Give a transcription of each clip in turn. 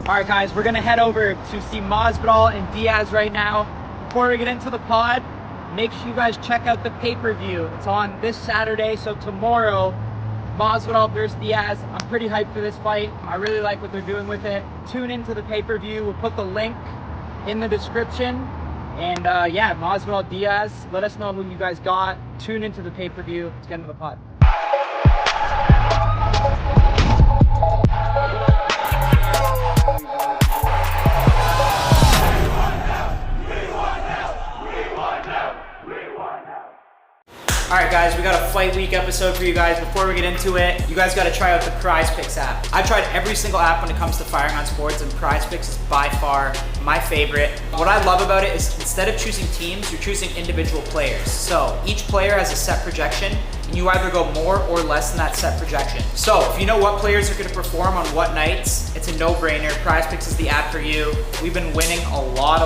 All right, guys, we're gonna head over to see Masvidal and Diaz right now. Before we get into the pod, make sure you guys check out the pay-per-view. It's on this Saturday, so tomorrow, Masvidal versus Diaz. I'm pretty hyped for this fight. I really like what they're doing with it. Tune into the pay-per-view. We'll put the link in the description. And yeah, Masvidal, Diaz. Let us know who you guys got. Tune into the pay-per-view. Let's get into the pod. Alright guys, we got a fight week episode for you guys. Before we get into it, you guys gotta try out the Prize Picks app. I've tried every single app when it comes to firing on sports, and Prize Picks is by far my favorite. What I love about it is instead of choosing teams, you're choosing individual players. So each player has a set projection, and you either go more or less than that set projection. So if you know what players are gonna perform on what nights, it's a no-brainer. Prize Picks is the app for you. We've been winning a lot.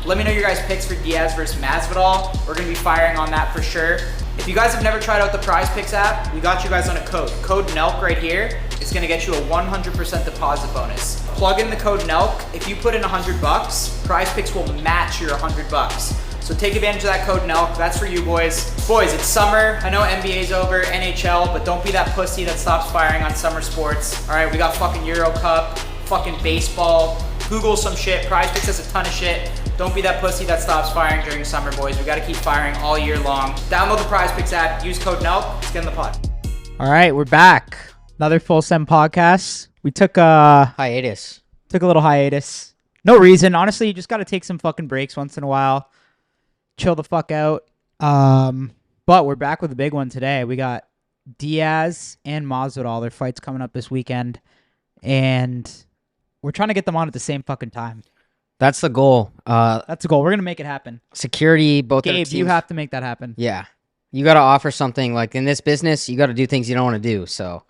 Let me know your guys' picks for Diaz versus Masvidal. We're gonna be firing on that for sure. If you guys have never tried out the Prize Picks app, we got you guys on a code. Code NELK right here is gonna get you a 100% deposit bonus. Plug in the code NELK. If you put in $100, Prize Picks will match your $100. So take advantage of that code NELK. That's for you boys. Boys, it's summer. I know NBA's over, NHL, but don't be that pussy that stops firing on summer sports. All right, we got fucking Euro Cup, fucking baseball. Google some shit. Prize Picks has a ton of shit. Don't be that pussy that stops firing during summer, boys. We gotta keep firing all year long. Download the Prize Picks app. Use code NELK. Let's get in the pod. All right, we're back. Another full SEM podcast. We took a little hiatus. No reason. Honestly, you just gotta take some fucking breaks once in a while. Chill the fuck out. But we're back with a big one today. We got Diaz and Masvidal. Their fights coming up this weekend, and we're trying to get them on at the same fucking time. That's the goal. That's the goal. We're gonna make it happen. Security, both their Gabe, teams. you have to make that happen. Yeah. You got to offer something. Like in this business, you got to do things you don't want to do. So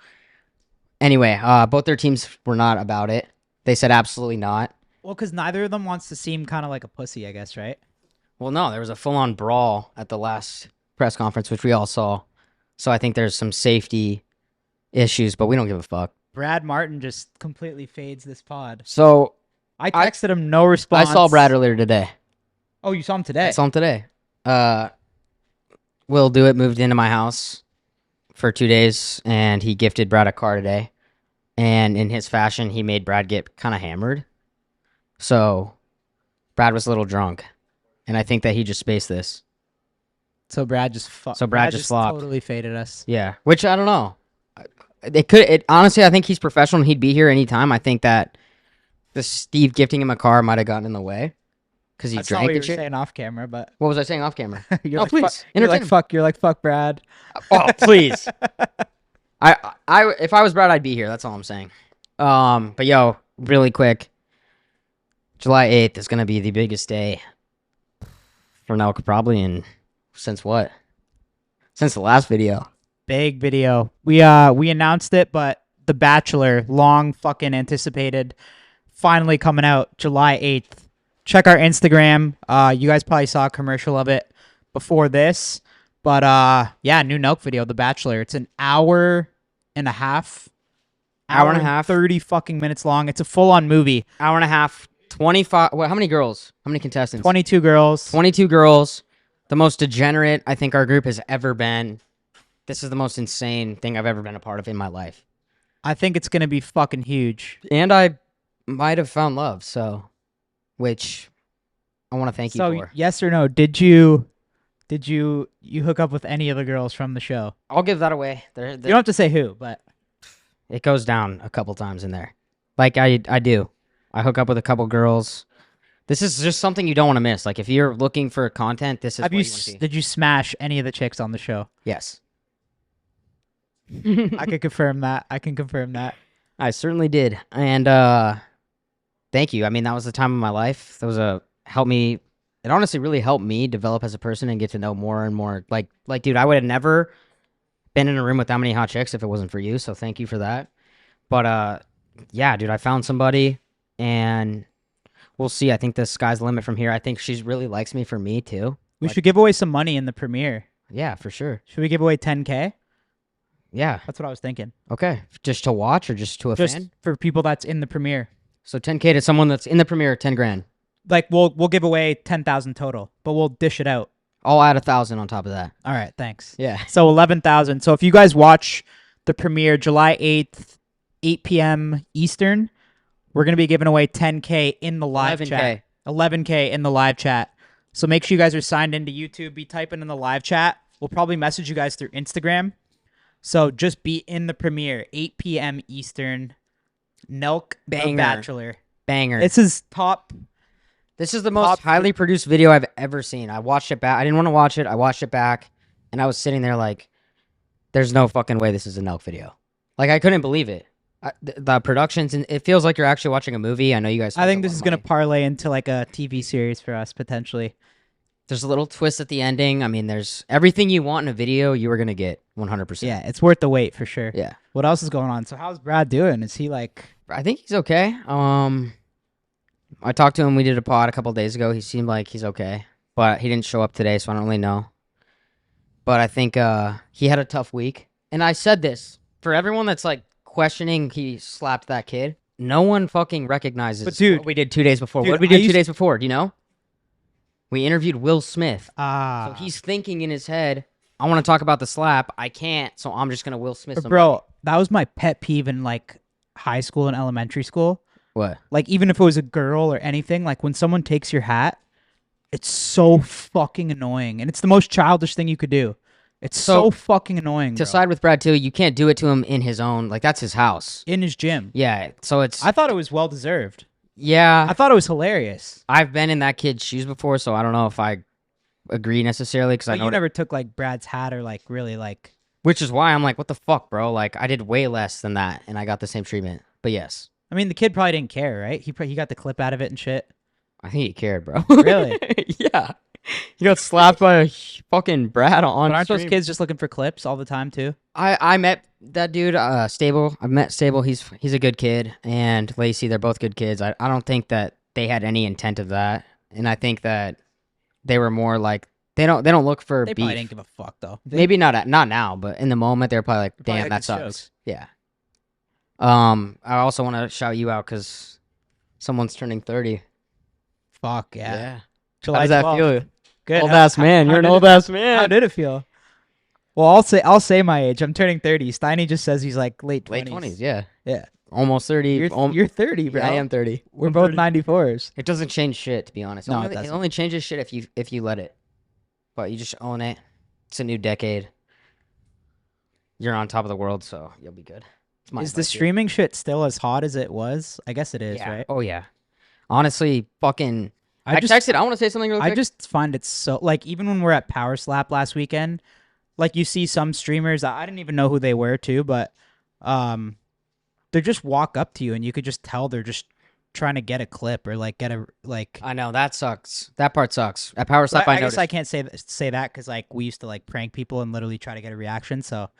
anyway, both their teams were not about it. They said absolutely not. Well, because neither of them wants to seem kind of like a pussy, I guess, right? Well, no, there was a full-on brawl at the last press conference, which we all saw. So I think there's some safety issues, but we don't give a fuck. Brad Martin just completely fades this pod. So I texted him, no response. I saw Brad earlier today. Oh, you saw him today? I saw him today. Will Do It moved into my house for 2 days, and he gifted Brad a car today. And in his fashion, he made Brad get kind of hammered. So Brad was a little drunk, and I think that he just spaced this. So Brad just Brad just flopped. Totally faded us. Yeah, which I don't know. Honestly, I think he's professional and he'd be here anytime. I think that the Steve gifting him a car might have gotten in the way because he That's drank not what you and were shit. saying off camera, but What was I saying off camera? you're Oh, like, please, you're like entertain him. fuck. You're like fuck, Brad. Oh, please. If I was Brad, I'd be here. That's all I'm saying. But yo, really quick, July 8th is gonna be the biggest day for nelk probably since what? Since the last video. Big video. We announced it, but The Bachelor, long fucking anticipated, finally coming out July 8th. Check our Instagram. You guys probably saw a commercial of it before this. But yeah, new nelk video, The Bachelor. It's an hour and a half. Hour and a half. 30 fucking minutes long. It's a full-on movie. Hour and a half. 25. How many girls? How many contestants? 22 girls. 22 girls. The most degenerate I think our group has ever been. This is the most insane thing I've ever been a part of in my life. I think it's going to be fucking huge. And I might have found love, which I want to thank you for. Yes or no, did you hook up with any of the girls from the show? I'll give that away. You don't have to say who, but it goes down a couple times in there. Like I do. I hook up with a couple girls. This is just something you don't want to miss. Like if you're looking for content, this is what you want to see. Did you smash any of the chicks on the show? Yes. I can confirm that. I certainly did. And thank you. I mean, that was the time of my life. That was it honestly really helped me develop as a person and get to know more and more. Like dude, I would have never been in a room with that many hot chicks if it wasn't for you. So thank you for that. But yeah, dude, I found somebody and we'll see. I think the sky's the limit from here. I think she really likes me for me too. We should give away some money in the premiere. Yeah, for sure. Should we give away 10K? Yeah. That's what I was thinking. Okay. Just to watch or just to a fan? For people that's in the premiere. So 10K to someone that's in the premiere, 10 grand. Like we'll give away 10,000 total, but we'll dish it out. I'll add 1,000 on top of that. All right, thanks. Yeah. So 11,000. So if you guys watch the premiere July 8th, 8 p.m. Eastern, we're gonna be giving away 10K in the live 11K. chat. 11K in the live chat. So make sure you guys are signed into YouTube. Be typing in the live chat. We'll probably message you guys through Instagram. So just be in the premiere, 8 p.m. Eastern. Nelk the Banger. Bachelor. Banger. This is top. This is the most highly produced video I've ever seen. I watched it back. I didn't want to watch it. I watched it back, and I was sitting there like, there's no fucking way this is a Nelk video. Like, I couldn't believe it. The productions, and it feels like you're actually watching a movie. I know you guys. I think this is going to parlay into like a TV series for us, potentially. There's a little twist at the ending. I mean, there's everything you want in a video, you were going to get 100%. Yeah, it's worth the wait for sure. Yeah. What else is going on? So how's Brad doing? Is he like... I think he's okay. I talked to him. We did a pod a couple days ago. He seemed like he's okay, but he didn't show up today, so I don't really know. But I think he had a tough week. And I said this for everyone that's like questioning he slapped that kid. No one fucking recognizes But dude, what we did 2 days before. dude, What did we I do 2 used- days before? Do you know? We interviewed Will Smith. Ah. So he's thinking in his head, I want to talk about the slap. I can't, so I'm just going to Will Smith somebody. Bro, that was my pet peeve in like high school and elementary school. What? Like even if it was a girl or anything, like when someone takes your hat, it's so fucking annoying. And it's the most childish thing you could do. It's so fucking annoying, To bro. side with Brad too, you can't do it to him in his own, like that's his house. In his gym. Yeah, so it's I thought it was well deserved. yeah. I thought it was hilarious. I've been in that kid's shoes before, so I don't know if I agree necessarily because I But know you never took like Brad's hat or like really like... which is why I'm like, what the fuck, bro? Like I did way less than that, and I got the same treatment. But yes, I mean, the kid probably didn't care, right? He got the clip out of it and shit. I think he cared, bro. Really? Yeah. He got slapped by a fucking Brad on But aren't those stream. kids just looking for clips all the time too? I met that dude, Stable. I met Stable. He's a good kid, and Lacey. They're both good kids. I don't think that they had any intent of that, and I think that they were more like they don't look for They beef. probably didn't give a fuck though. Maybe not now, but in the moment they're probably like, probably damn, like that it's sucks. jokes. Yeah. I also want to shout you out because someone's turning 30. Fuck yeah. How July does that 12th. feel? Good. Old ass man. how You're an did old it- ass man. How did it feel? Well, I'll say my age. I'm turning 30. Steiny just says he's like late 20s. Late 20s, yeah. Yeah. Almost 30. You're 30, bro. I am 30. We're both 94s. It doesn't change shit, to be honest. No, it it doesn't. only changes shit if you let it. But you just own it. It's a new decade. You're on top of the world, so you'll be good. It's my Is the advice to you. streaming shit still as hot as it was? I guess it is, Yeah. right? Oh yeah. Honestly, fucking. I just texted. I want to say something real quick. I just find it so like even when we're at Power Slap last weekend, like you see some streamers, I didn't even know who they were too, but they just walk up to you and you could just tell they're just trying to get a clip or like get a like. I know that sucks. That part sucks. At Power Slap, I I guess noticed. I can't say that because like we used to like prank people and literally try to get a reaction. So,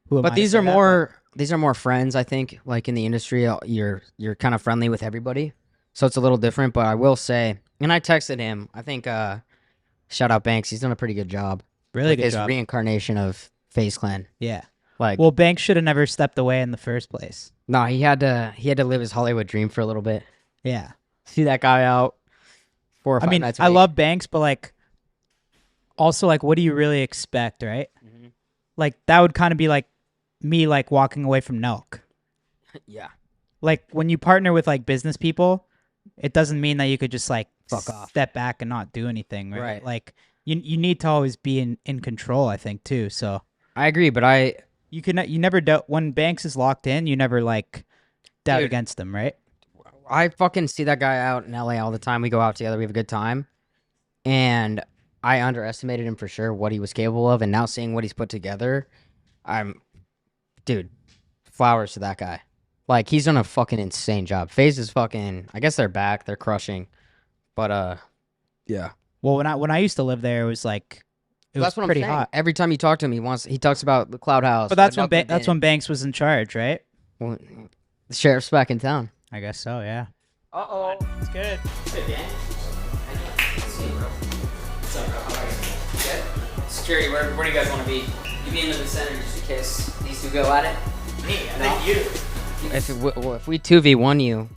who am I But to these say are that? more friends. I think like in the industry, you're kind of friendly with everybody, so it's a little different. But I will say, and I texted him. I think shout out Banks. He's done a pretty good job. Really Like, good his job. reincarnation of FaZe Clan. Yeah. Like, Well, Banks should have never stepped away in the first place. no, he had to live his Hollywood dream for a little bit. Yeah. See that guy out 4 or I 5 mean, nights a I week. love Banks, but like, also like, what do you really expect, right? Mhm. Like that would kind of be like me like walking away from Nelk. Yeah. Like when you partner with like business people, it doesn't mean that you could just like Fuck off. step back and not do anything, right? Right. Like you need to always be in control, I think too. So I agree, but you never doubt when Banks is locked in, you never like doubt Dude. against them, right? I fucking see that guy out in LA all the time. We go out together, we have a good time. And I underestimated him for sure, what he was capable of. And now seeing what he's put together, dude, flowers to that guy. Like, he's done a fucking insane job. FaZe is fucking, I guess they're back, they're crushing. But, yeah. Well, when I used to live there, it was like it was That's what pretty I'm saying. hot. Every time you talk to him, he talks about the Cloud House. But that's the when Nelk that's when Banks was in charge, right? Well, the sheriff's back in town. I guess so, yeah. Uh-oh. It's good. Hey, Dan. What's up, bro? How are you? Good. Security, where do you guys want to be? You be in the center just in case these two go at it? Me, I think you. If we 2v1 you,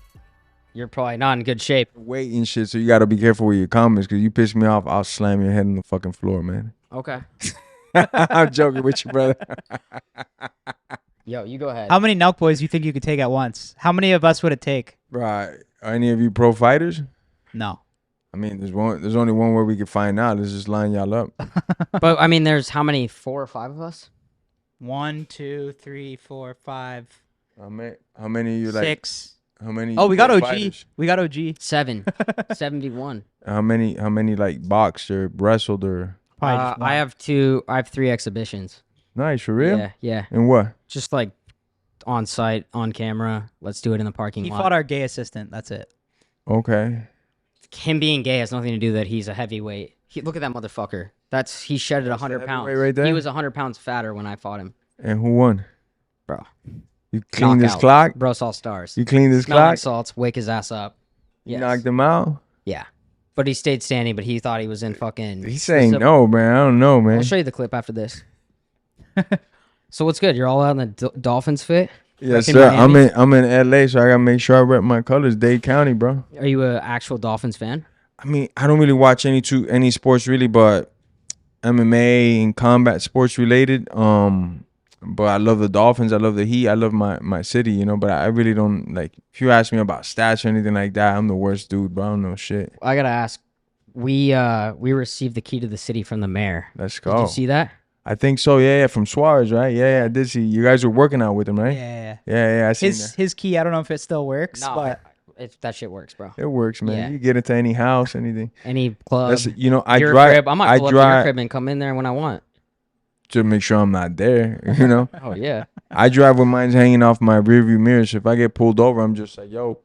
You're probably not in good shape. weight and shit, so you gotta be careful with your comments, because you piss me off, I'll slam your head on the fucking floor, man. Okay. I'm joking with you, brother. Yo, you go ahead. How many Nelk boys do you think you could take at once? How many of us would it take? Right. Are any of you pro fighters? No. I mean, there's only one way we can find out. Let's just line y'all up. But I mean, there's how many? 4 or 5 of us? 1, 2, 3, 4, 5, How many of you like? 6. How many? Oh, we got pro OG. fighters? We got OG. 7. 71. How many like boxed or wrestled or? Probably just one. I have 3 exhibitions. Nice, for real? Yeah, yeah. And what? Just like on site, on camera. Let's do it in the parking He lot. fought our gay assistant. That's it. Okay. Him being gay has nothing to do that he's a heavyweight. Look at that motherfucker. He shedded 100 pounds. heavyweight right there? He was 100 pounds fatter when I fought him. And who won? Bro. You cleaned this Knockout. clock? Bro saw stars. You cleaned this Smell like clock? salts, wake his ass up. You Yes. knocked him out? Yeah. But he stayed standing, but he thought he was in fucking... He's saying no, man. I don't know, man. I'll show you the clip after this. So what's good? You're all out in the Dolphins fit? Yes, in sir. Miami? I'm in LA, so I gotta make sure I rep my colors. Dade County, bro. Are you an actual Dolphins fan? I mean, I don't really watch any sports really, but MMA and combat sports related. But I love the Dolphins. I love the Heat. I love my city, you know. But I really don't like. If you ask me about stats or anything like that, I'm the worst dude, bro. I don't know shit. I gotta ask. We received the key to the city from the mayor. Let's Did go. you see that? I think so. Yeah, from Suarez, right? Yeah, I did see. You guys were working out with him, right? Yeah. Yeah, I seen that. His key, I don't know if it still works, No, but that shit works, bro. It works, man. Yeah. You get into any house, anything. Any club, That's I your drive. crib. I might pull up to your crib and come in there when I want. to make sure I'm not there. You know. Oh yeah. I drive with mine hanging off my rearview mirror. So if I get pulled over, I'm just like, yo,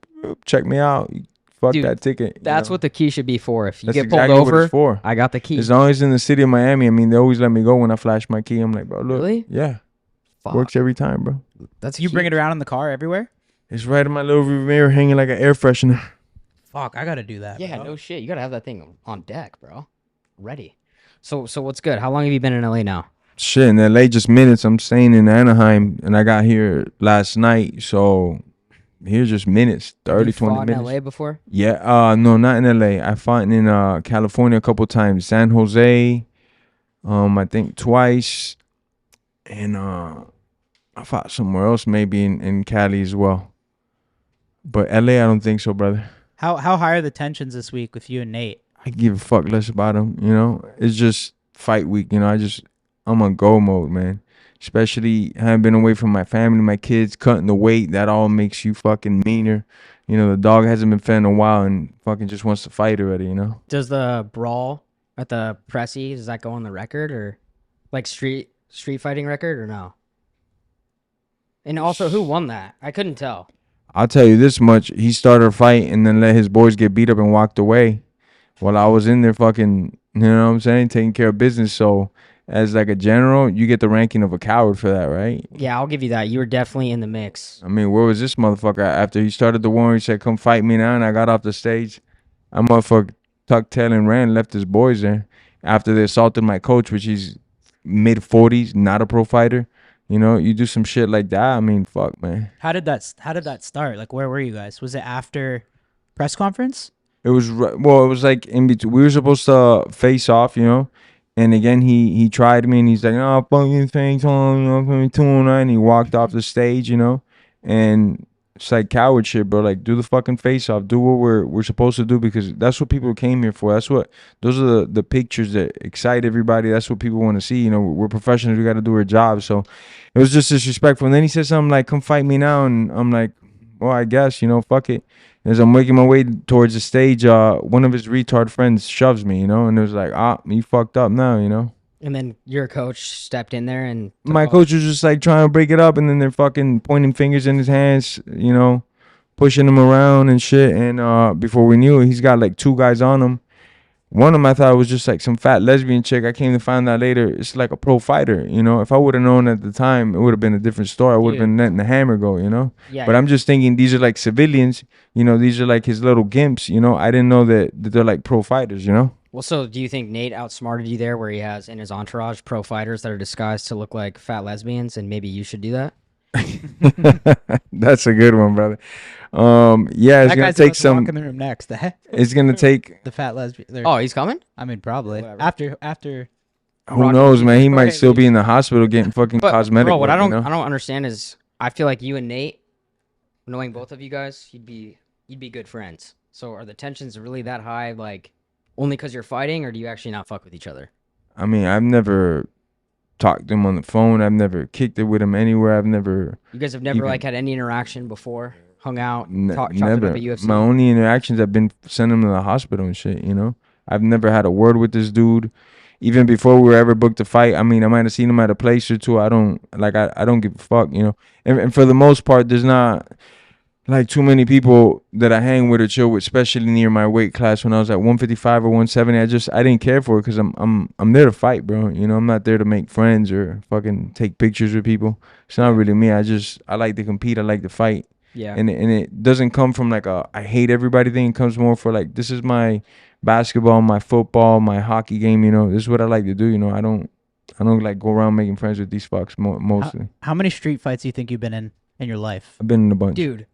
check me out. Fuck Dude, that ticket. you That's know? what the key should be for. If you That's get exactly pulled what over, it's for. I got the key. As long as in the city of Miami, I mean, they always let me go when I flash my key. I'm like, bro, look. Really? Yeah. Fuck. Works every time, bro. That's you bring it huge. around in the car everywhere? It's right in my little rearview mirror hanging like an air freshener. Fuck, I gotta do that. Yeah, bro. no shit. You gotta have that thing on deck, bro. Ready. So what's good? How long have you been in LA now? Shit, in LA just minutes. I'm staying in Anaheim, and I got here last night. So here's just minutes, 30, you 20 fought minutes. in LA before? Yeah, no, not in LA. I fought in California a couple times, San Jose, I think twice, and I fought somewhere else, maybe in Cali as well. But LA, I don't think so, brother. How high are the tensions this week with you and Nate? I give a fuck less about them, you know. It's just fight week, you know. I'm on go mode, man. Especially having been away from my family, my kids, cutting the weight. That all makes you fucking meaner. You know, the dog hasn't been fed in a while and fucking just wants to fight already, you know. Does the brawl at the Pressy, does that go on the record or like street fighting record or no? And also, who won that? I couldn't tell. I'll tell you this much. He started a fight and then let his boys get beat up and walked away while I was in there fucking, you know what I'm saying, taking care of business. So as like a general, you get the ranking of a coward for that, right? Yeah, I'll give you that. You were definitely in the mix. I mean, where was this motherfucker after he started the war? He said, come fight me now. And I got off the stage. I motherfucker tucked tail and ran, left his boys there after they assaulted my coach, which he's mid-40s, not a pro fighter. You know, you do some shit like that. I mean, fuck, man. How did that start? Like, where were you guys? Was it after press conference? It was it was like in between. We were supposed to face off, you know. And again, he tried me and he's like, oh, fucking face on, you know, put me tuna. And he walked off the stage, you know. And it's like coward shit, bro. Like, do the fucking face off. Do what we're supposed to do because that's what people came here for. Those are the pictures that excite everybody. That's what people want to see. You know, we're professionals. We got to do our job. So it was just disrespectful. And then he said something like, come fight me now. And I'm like, well, I guess, you know, fuck it. As I'm making my way towards the stage, one of his retard friends shoves me, you know, and it was like, you fucked up now, you know. And then your coach stepped in there and My coach was just like trying to break it up, and then they're fucking pointing fingers in his hands, you know, pushing him around and shit. And before we knew it, he's got like 2 guys on him. One of them I thought was just like some fat lesbian chick. I came to find out later it's like a pro fighter, you know. If I would have known at the time, it would have been a different story. I would have been letting the hammer go, you know. Yeah, But I'm just thinking these are like civilians, you know. These are like his little gimps, you know. I didn't know that they're like pro fighters, you know. Well, so do you think Nate outsmarted you there where he has in his entourage pro fighters that are disguised to look like fat lesbians and maybe you should do that? That's a good one, brother. Yeah, it's That gonna guy's take about to walk some. in the room next. It's gonna take. The fat lesbian. Oh, he's coming. I mean, probably Whatever. after. Who Rocky knows, man? He Go might ahead, still Lee. be in the hospital getting fucking But cosmetic bro, what work, I don't you know? I don't understand is I feel like you and Nate, knowing both of you guys, you'd be good friends. So are the tensions really that high, like only because you're fighting, or do you actually not fuck with each other? I mean, I've never talked to him on the phone. I've never kicked it with him anywhere. I've never, You guys have never Even- like had any interaction before, hung out, chopped it never. up at UFC. My only interactions have been sending him to the hospital and shit, you know? I've never had a word with this dude. Even before we were ever booked to fight, I mean, I might have seen him at a place or two. I don't give a fuck, you know? And for the most part, there's not like too many people that I hang with or chill with, especially near my weight class when I was at 155 or 170. I didn't care for it because I'm there to fight, bro. You know, I'm not there to make friends or fucking take pictures with people. It's not really me. I like to compete. I like to fight. Yeah. And it doesn't come from like a I hate everybody thing. It comes more for like, this is my basketball, my football, my hockey game. You know, this is what I like to do. You know, I don't like go around making friends with these fucks mostly. How many street fights do you think you've been in your life? I've been in a bunch. Dude,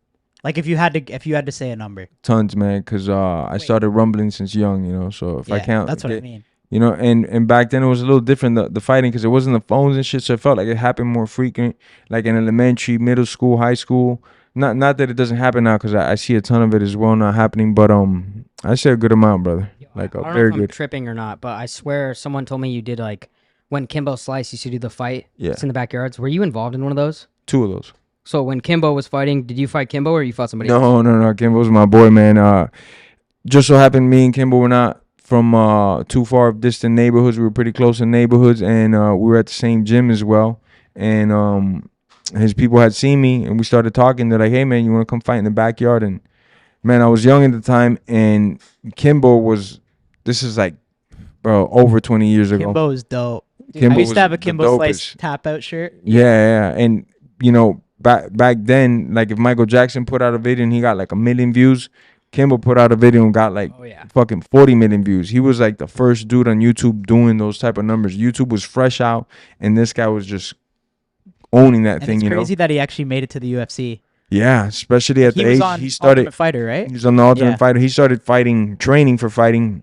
Like if you had to say a number. Tons, man, because I started rumbling since young, you know. So if I count, that's what I mean. You know, and back then it was a little different, the fighting, because it wasn't the phones and shit. So it felt like it happened more frequent, like in elementary, middle school, high school. Not that it doesn't happen now, because I see a ton of it as well not happening. But I say a good amount, brother. Like I a don't very know if I'm good. tripping or not, but I swear someone told me you did like when Kimbo Slice used to do the fight. Yeah. It's in the backyards. Were you involved in one of those? 2 of those. So when Kimbo was fighting, did you fight Kimbo or you fought somebody else? No. Kimbo's my boy, man. Just so happened me and Kimbo were not from too far distant neighborhoods. We were pretty close in neighborhoods, and we were at the same gym as well. And his people had seen me, and we started talking. They're like, "Hey, man, you want to come fight in the backyard?" And man, I was young at the time, and Kimbo was. This is like, bro, over 20 years ago. Kimbo is dope. Kimbo I used to have a was the Kimbo Slice dopest. tap out shirt. Yeah, and you know, back then, like if Michael Jackson put out a video and he got like 1 million views, Kimbo put out a video and got like Oh, yeah. fucking 40 million views. He was like the first dude on YouTube doing those type of numbers. YouTube was fresh out, and this guy was just owning that And thing. it's You know, crazy that he actually made it to the UFC. yeah, especially at He the was age on he started. Ultimate Fighter, right? He was on the Ultimate Yeah. Fighter. He started training for fighting.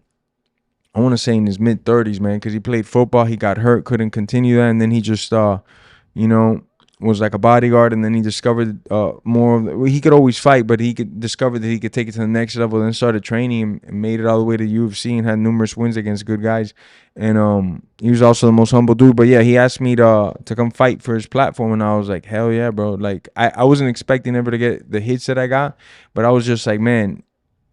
I want to say in his mid-30s, man, because he played football. He got hurt, couldn't continue that, and then he just, you know, was like a bodyguard. And then he discovered more of. Well, he could always fight, but he could discover that he could take it to the next level. Then started training and made it all the way to UFC and had numerous wins against good guys. And he was also the most humble dude. But yeah, he asked me to come fight for his platform, and I was like, hell yeah, bro. Like I wasn't expecting ever to get the hits that I got, but I was just like, man.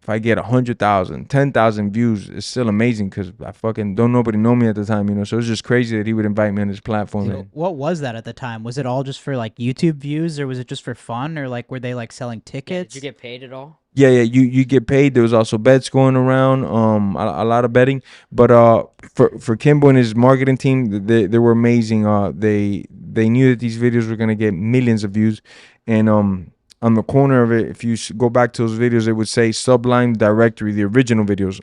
If I get 100,000, 10,000 views, it's still amazing because I fucking don't nobody know me at the time, you know. So it was just crazy that he would invite me on his platform. So man. what was that at the time? Was it all just for like YouTube views, or was it just for fun, or like were they like selling Yeah, tickets? did you get paid at all? Yeah, you get paid. There was also bets going around, a lot of betting. But for Kimbo and his marketing team, they were amazing. They knew that these videos were gonna get millions of views, and on the corner of it, if you go back to those videos, it would say Sublime Directory, the original videos.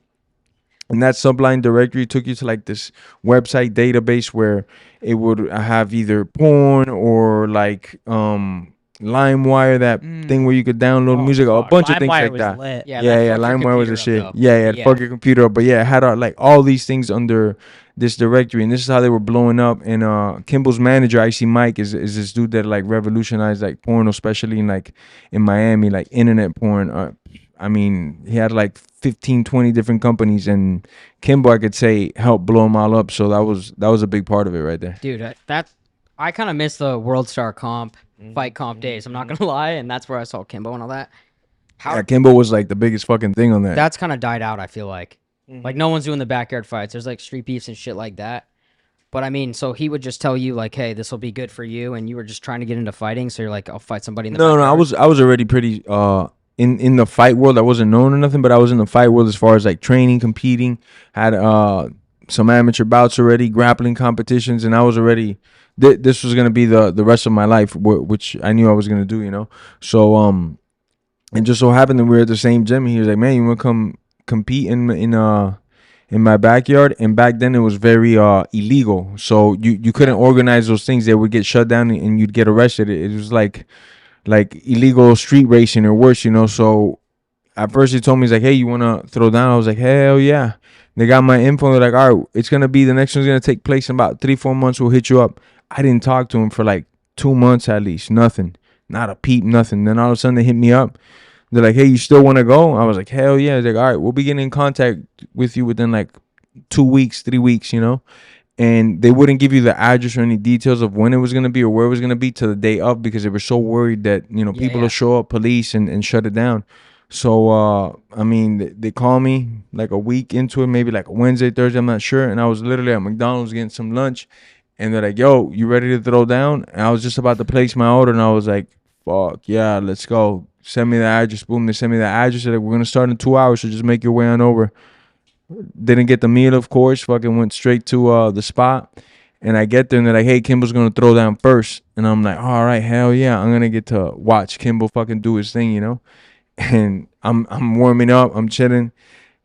And that Sublime Directory took you to like this website database where it would have either porn or like LimeWire, that thing where you could download Oh, music, a fuck. bunch of things LimeWire like was that. lit. Yeah, Yeah, that fucked your LimeWire was the computer shit. up, Yeah, though. fuck your computer up. But yeah, it had like all these things under this directory, and this is how they were blowing up. And Kimball's manager, Icy Mike, is this dude that like revolutionized like porn, especially in Miami, like internet porn. I mean, he had like 15, 20 different companies, and Kimbo, I could say, helped blow them all up. So that was a big part of it right there. Dude, I kind of miss the World Star comp, fight comp days. I'm not going to lie. And that's where I saw Kimbo and all that. Yeah, Kimbo was like the biggest fucking thing on that. That's kind of died out, I feel like. Like, no one's doing the backyard fights. There's, like, street beefs and shit like that. But, I mean, so he would just tell you, like, hey, this will be good for you, and you were just trying to get into fighting, so you're like, I'll fight somebody in the No, backyard. I was already pretty in the fight world. I wasn't known or nothing, but I was in the fight world as far as like training, competing. Had some amateur bouts already, grappling competitions, and I was already. This was gonna be the rest of my life, which I knew I was gonna do, you know. So and just so happened that we were at the same gym. And he was like, "Man, you wanna come compete in in my backyard, and back then it was very illegal. So you couldn't organize those things. They would get shut down and you'd get arrested. It was like illegal street racing or worse, you know. So at first he told me, he's like, hey, you wanna throw down? I was like, hell yeah. They got my info. They're like, all right, it's gonna be, the next one's gonna take place in about 3-4 months. We'll hit you up. I didn't talk to him for like 2 months at least. Nothing. Not a peep, nothing. Then all of a sudden they hit me up. They're like, hey, you still want to go? I was like, hell yeah. They're like, all right, we'll be getting in contact with you within like 2 weeks, 3 weeks, you know? And they wouldn't give you the address or any details of when it was going to be or where it was going to be till the day of, because they were so worried that, you know, people will show up, police, and shut it down. So, I mean, they called me like a week into it, maybe like a Wednesday, Thursday, I'm not sure. And I was literally at McDonald's getting some lunch. And they're like, yo, you ready to throw down? And I was just about to place my order. And I was like, fuck, yeah, let's go. Send me the address. Boom, they sent me the address. They're like, we're going to start in 2 hours, so just make your way on over. Didn't get the meal, of course. Fucking went straight to the spot. And I get there, and they're like, hey, Kimball's going to throw down first. And I'm like, all right, hell yeah. I'm going to get to watch Kimball fucking do his thing, you know? And I'm warming up. I'm chilling.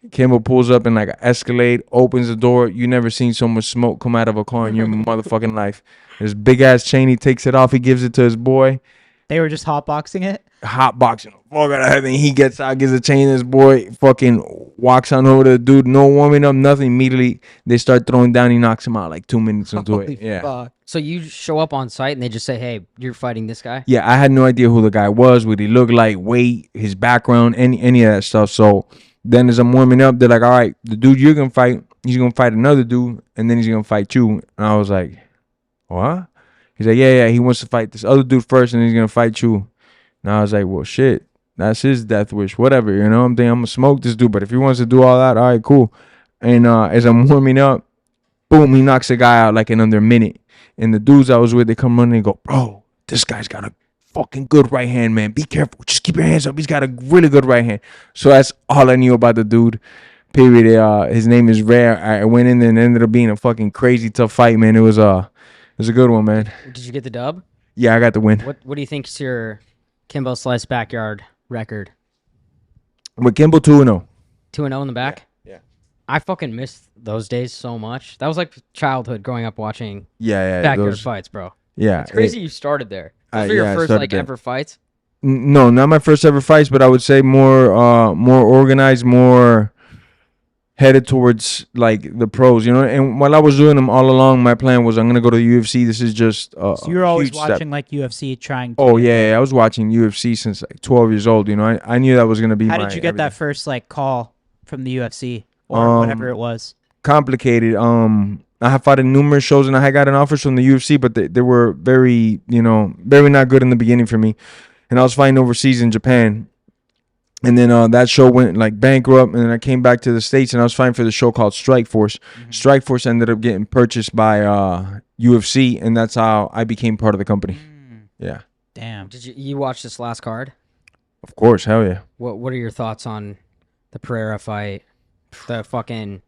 Kimball pulls up in like an Escalade, opens the door. You never seen so much smoke come out of a car in your motherfucking life. This big ass chain, he takes it off. He gives it to his boy. They were just hotboxing it. Hotboxing. Fuck out of heaven. He gets out, gives a chain to his boy. Fucking walks on over to the dude. No warming up, nothing. Immediately they start throwing down. He knocks him out like 2 minutes into Holy it. Yeah. fuck. So you show up on site and they just say, hey, you're fighting this guy? Yeah, I had no idea who the guy was, what he looked like, weight, his background, any of that stuff. So then as I'm warming up, they're like, all right, the dude you're going to fight, he's going to fight another dude, and then he's going to fight you. And I was like, what? He's like, yeah, he wants to fight this other dude first, and he's going to fight you. And I was like, well, shit, that's his death wish, whatever, you know? I'm thinking I'm going to smoke this dude, but if he wants to do all that, all right, cool. And as I'm warming up, boom, he knocks a guy out like in under a minute. And the dudes I was with, they come running and go, bro, this guy's got a fucking good right hand, man. Be careful. Just keep your hands up. He's got a really good right hand. So that's all I knew about the dude. Period. His name is Rare. I went in there and it ended up being a fucking crazy tough fight, man. It was a good one, man. Did you get the dub? Yeah, I got the win. What do you think's your Kimbo Slice backyard record? With Kimbo 2-0. 2-0 in the back? Yeah. I fucking missed those days so much. That was like childhood growing up watching Yeah. backyard fights, bro. Yeah. It's crazy you started there. Those were your I first started like there. ever fights? No, not my first ever fights, but I would say more organized, more headed towards like the pros, you know. And while I was doing them all along, my plan was I'm gonna go to the UFC. This is just So you were always huge step. watching like UFC, trying to Oh yeah, I was watching UFC since like 12 years old. You know, I knew that was gonna be. How my did you get that everything. first like call from the UFC or whatever it was? Complicated. I have fought in numerous shows and I had gotten offers from the UFC, but they were very, you know, very not good in the beginning for me. And I was fighting overseas in Japan. And then that show went like bankrupt, and then I came back to the States and I was fighting for the show called Strike Force. Strike Force ended up getting purchased by UFC, and that's how I became part of the company. Yeah. Damn. Did you watch this last card? Of course, hell yeah. What are your thoughts on the Pereira fight? The fucking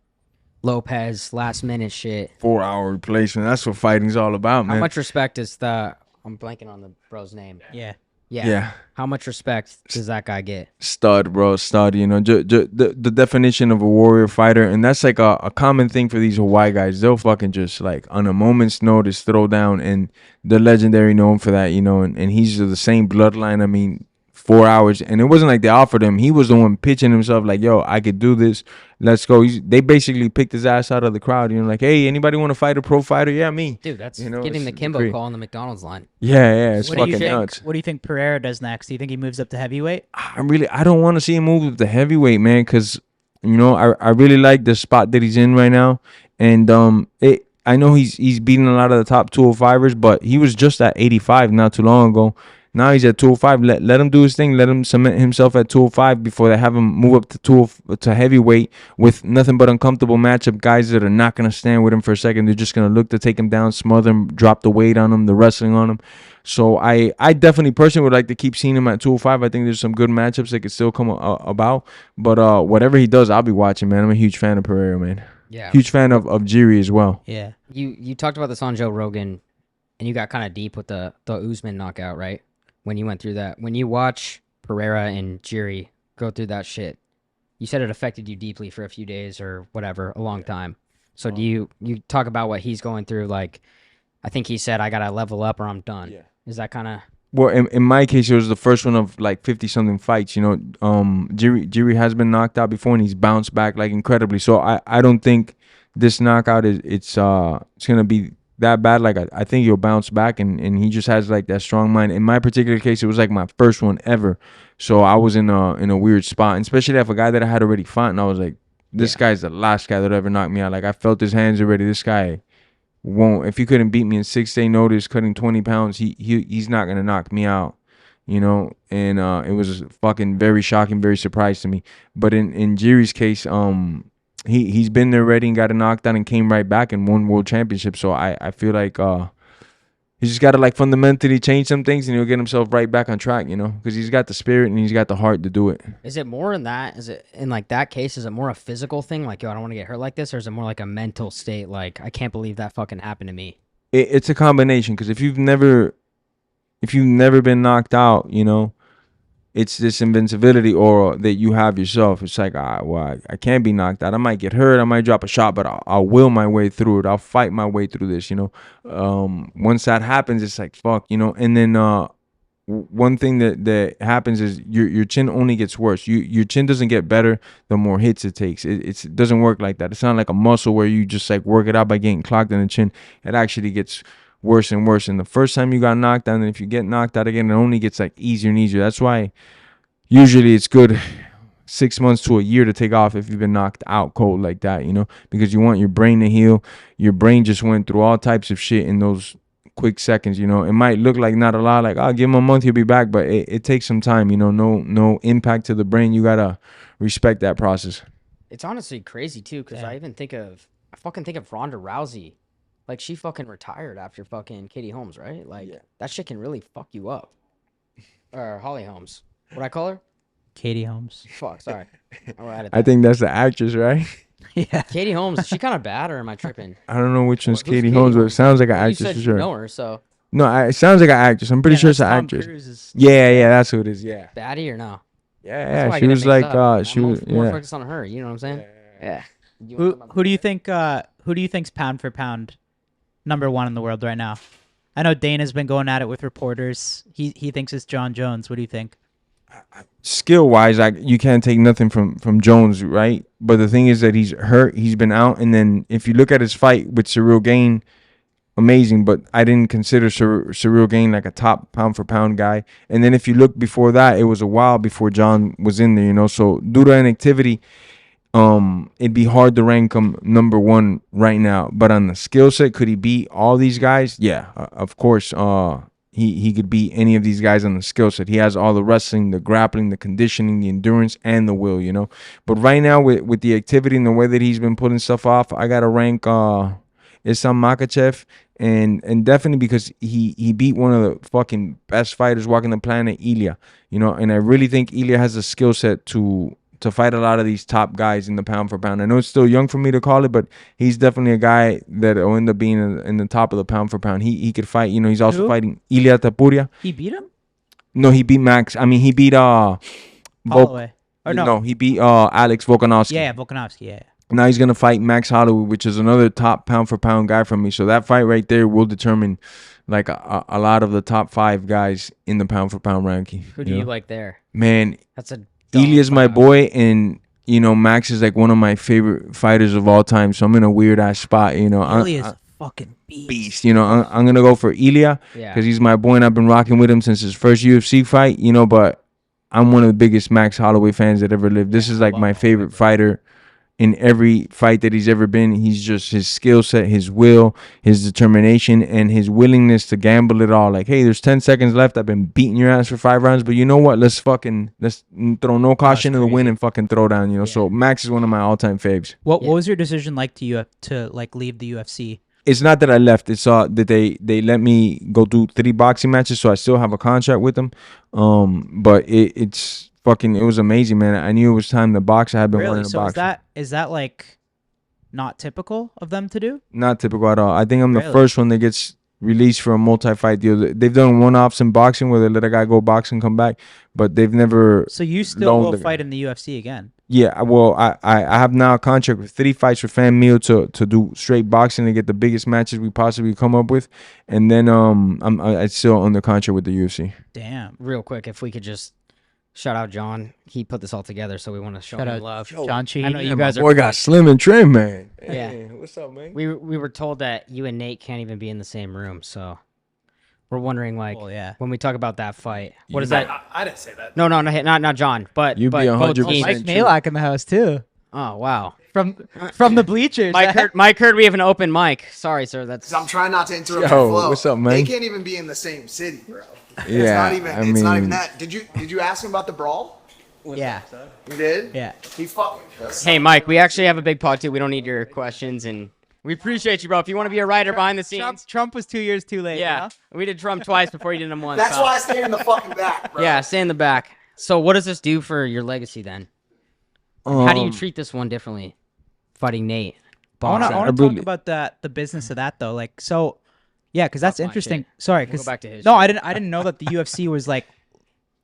Lopez last minute shit. 4-hour replacement. That's what fighting's all about, man. How much respect is the I'm blanking on the bro's name. Yeah. Yeah. How much respect does that guy get? Stud, bro, stud. You know, the definition of a warrior fighter, and that's like a common thing for these Hawaii guys. They'll fucking just like on a moment's notice throw down, and they're legendary known for that. You know, and he's of the same bloodline. I mean, 4 hours, and it wasn't like they offered him. He was the one pitching himself, like, "Yo, I could do this. Let's go." They basically picked his ass out of the crowd. You know, like, "Hey, anybody want to fight a pro fighter?" Yeah, me. Dude, that's You know, getting the it's Kimbo great. call on the McDonald's line. Yeah, it's What do you fucking think? nuts. What do you think Pereira does next? Do you think he moves up to heavyweight? I don't want to see him move with the heavyweight, man, because you know I really like the spot that he's in right now, and I know he's beating a lot of the top 205ers, but he was just at 85 not too long ago. Now he's at 205. Let him do his thing. Let him cement himself at 205 before they have him move up to heavyweight with nothing but uncomfortable matchup guys that are not gonna stand with him for a second. They're just gonna look to take him down, smother him, drop the weight on him, the wrestling on him. So I definitely personally would like to keep seeing him at 205. I think there's some good matchups that could still come about. But whatever he does, I'll be watching, man. I'm a huge fan of Pereira, man. Yeah. Huge fan of Jiri as well. Yeah. You talked about this on Joe Rogan, and you got kind of deep with the Usman knockout, right? When you went through that. When you watch Pereira and Jiri go through that shit, you said it affected you deeply for a few days or whatever, a long time. So do you talk about what he's going through? Like, I think he said, I gotta level up or I'm done. Yeah. Is that kind of? Well, in my case, it was the first one of like 50 something fights. You know, Jiri has been knocked out before, and he's bounced back like incredibly. So I don't think this knockout it's gonna be that bad. Like I think he'll bounce back, and he just has like that strong mind. In my particular case, it was like my first one ever, so I was in a weird spot, and especially if a guy that I had already fought, and I was like, this guy's the last guy that ever knocked me out. Like I felt his hands already. This guy won't. If he couldn't beat me in 6 day notice, cutting 20 pounds, he's not gonna knock me out. You know, and it was fucking very shocking, very surprised to me. But in Jiri's case, he's been there already and got a knockdown and came right back and won world championship. So I feel like he's just got to like fundamentally change some things and he'll get himself right back on track, you know, because he's got the spirit and he's got the heart to do it. Is it more in that? Is it in like that case? Is it more a physical thing? Like, yo, I don't want to get hurt like this, or is it more like a mental state? Like, I can't believe that fucking happened to me. It's a combination because if you've never been knocked out, you know, it's this invincibility aura that you have yourself. It's like, I can't be knocked out. I might get hurt. I might drop a shot, but I'll will my way through it. I'll fight my way through this, you know. Once that happens, it's like, fuck, you know. And then one thing that happens is your chin only gets worse. Your chin doesn't get better the more hits it takes. It doesn't work like that. It's not like a muscle where you just like work it out by getting clocked in the chin. It actually gets worse and worse. And the first time you got knocked out, and if you get knocked out again, it only gets like easier and easier. That's why usually it's good 6 months to a year to take off if you've been knocked out cold like that, you know, because you want your brain to heal. Your brain just went through all types of shit in those quick seconds, you know. It might look like not a lot, like, I'll give him a month, he'll be back, but it takes some time, you know. No impact to the brain. You gotta respect that process. It's honestly crazy too, because I fucking think of Ronda Rousey. Like, she fucking retired after fucking Katie Holmes, right? Like, that shit can really fuck you up. Or Holly Holmes. What'd I call her? Katie Holmes. Fuck, sorry. I think that's the actress, right? Yeah. Katie Holmes, is she kind of bad, or am I tripping? I don't know which one's Who's Katie Holmes, but it sounds like an You actress said for you sure. know her, so No, it sounds like an actress. I'm pretty sure it's an Tom actress. Cruise's- Yeah, that's who it is. Yeah, baddie or no? yeah. That's why I She get it was mixed like, up. she I'm was, more yeah. focused on her. You know what I'm saying? Yeah. Who do you think? Who do you think's pound for pound number one in the world right now? I know Dana's been going at it with reporters. He thinks it's John Jones. What do you think? Skill wise, you can't take nothing from Jones, right? But the thing is that he's hurt, he's been out, and then if you look at his fight with Cyril Gain, amazing, but I didn't consider Cyril Gain like a top pound for pound guy. And then if you look before that, it was a while before John was in there, you know. So due to inactivity, it'd be hard to rank him number one right now. But on the skill set, could he beat all these guys? Yeah, of course. He could beat any of these guys on the skill set. He has all the wrestling, the grappling, the conditioning, the endurance, and the will, you know. But right now, with the activity and the way that he's been putting stuff off, I gotta rank Islam Makhachev, and definitely because he beat one of the fucking best fighters walking the planet, Ilya, you know. And I really think Ilya has the skill set to fight a lot of these top guys in the pound for pound. I know it's still young for me to call it, but he's definitely a guy that will end up being in the top of the pound for pound. He could fight, you know. He's also fighting Ilya Tapuria. He beat him? No, he beat Max. I mean, he beat Holloway. Or no? he beat Alex Volkanovski. Yeah, Volkanovski. Yeah. Now he's gonna fight Max Holloway, which is another top pound for pound guy from me. So that fight right there will determine like a lot of the top 5 guys in the pound for pound ranking. Who do you like there? Man, That's a Ilya's my boy, and you know, Max is like one of my favorite fighters of all time. So I'm in a weird ass spot, you know. Ilya's a fucking beast. You know, I'm gonna go for Ilya because he's my boy, and I've been rocking with him since his first UFC fight. You know, but I'm one of the biggest Max Holloway fans that ever lived. This is like my favorite fighter. In every fight that he's ever been, he's just, his skill set, his will, his determination, and his willingness to gamble it all. Like, hey, there's 10 seconds left. I've been beating your ass for 5 rounds, but you know what? Let's throw no caution in the wind and fucking throw down. You know, so Max is one of my all-time faves. What was your decision like to like leave the UFC? It's not that I left. It's that they let me go do 3 boxing matches, so I still have a contract with them. But it's fucking, it was amazing, man. I knew it was time to box. I had been wanting to box. Is that like not typical of them to do? Not typical at all. I think I'm the first one that gets released for a multi-fight deal. They've done one-offs in boxing where they let a guy go box and come back, but they've never. So you still will fight in the UFC again? Yeah, well, I have now a contract with 3 fights for Fan Meal to do straight boxing to get the biggest matches we possibly come up with, and then I still under contract with the UFC. Damn. Real quick, if we could just shout out John. He put this all together, so we want to show Shout him out love. John I know Sheehy. you guys are. Boy got slim and trim, man. Yeah. Hey, what's up, man? We were told that you and Nate can't even be in the same room, so we're wondering like Well, yeah. when we talk about that fight, what is I, that? I didn't say that. No, not John, but You'd be but both 100% teams. Mike true. Malak in the house too. Oh wow, From the bleachers. Mike heard we have an open mic. Sorry, sir. That's 'Cause I'm trying not to interrupt Yo, your flow. what's up, man? They can't even be in the same city, bro. Yeah, It's not even that. Did you ask him about the brawl? Yeah. You did? Yeah. He fucking. Hey, Mike, we actually have a big pod too. We don't need your questions, and we appreciate you, bro. If you want to be a writer behind the scenes, Trump was 2 years too late. yeah, we did Trump twice before you did him once. That's so- why I stay in the fucking back, bro. Yeah, stay in the back. So, what does this do for your legacy then? How do you treat this one differently? Fighting Nate. I want boxing. to really- talk about the business of that though. Like, so, yeah, because that's Fuck my interesting. shit. Sorry, We'll go because back to his no, shit. I didn't know that the UFC was like.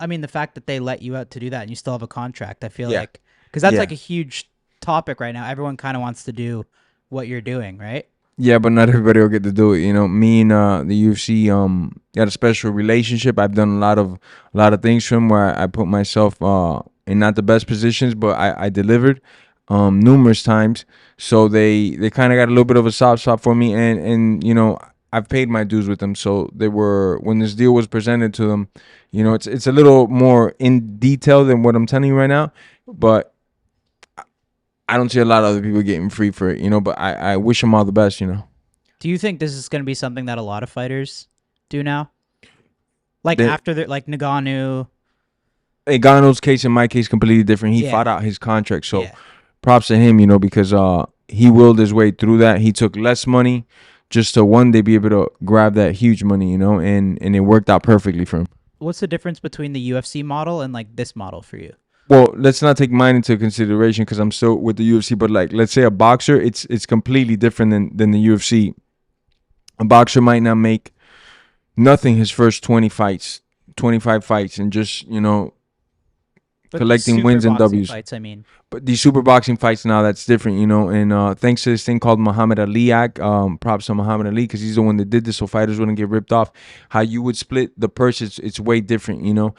I mean, the fact that they let you out to do that and you still have a contract, I feel Yeah. like, because that's Yeah. like a huge topic right now. Everyone kind of wants to do what you're doing, right? Yeah, but not everybody will get to do it. You know, me and the UFC got a special relationship. I've done a lot of things for him where I put myself in not the best positions, but I delivered numerous times. So they kind of got a little bit of a soft spot for me, and you know, I've paid my dues with them. So they were, when this deal was presented to them, you know, it's a little more in detail than what I'm telling you right now, but I don't see a lot of other people getting free for it, you know, but I wish them all the best, you know. Do you think this is going to be something that a lot of fighters do now? Like They- after the like Nagano. Gano's case and my case completely different. He Yeah. fought out his contract, so Yeah. props to him, you know, because he willed his way through that. He took less money just to one day be able to grab that huge money, you know, and it worked out perfectly for him. What's the difference between the UFC model and like this model for you? Well, let's not take mine into consideration because I'm still with the UFC. But like, let's say a boxer, it's completely different than the UFC. A boxer might not make nothing his first 25 fights, and just, you know, But collecting super wins and boxing Ws. Fights, I mean, But these super boxing fights now, that's different, you know. And thanks to this thing called Muhammad Ali Act, props to Muhammad Ali because he's the one that did this, so fighters wouldn't get ripped off. How you would split the purse, it's way different, you know.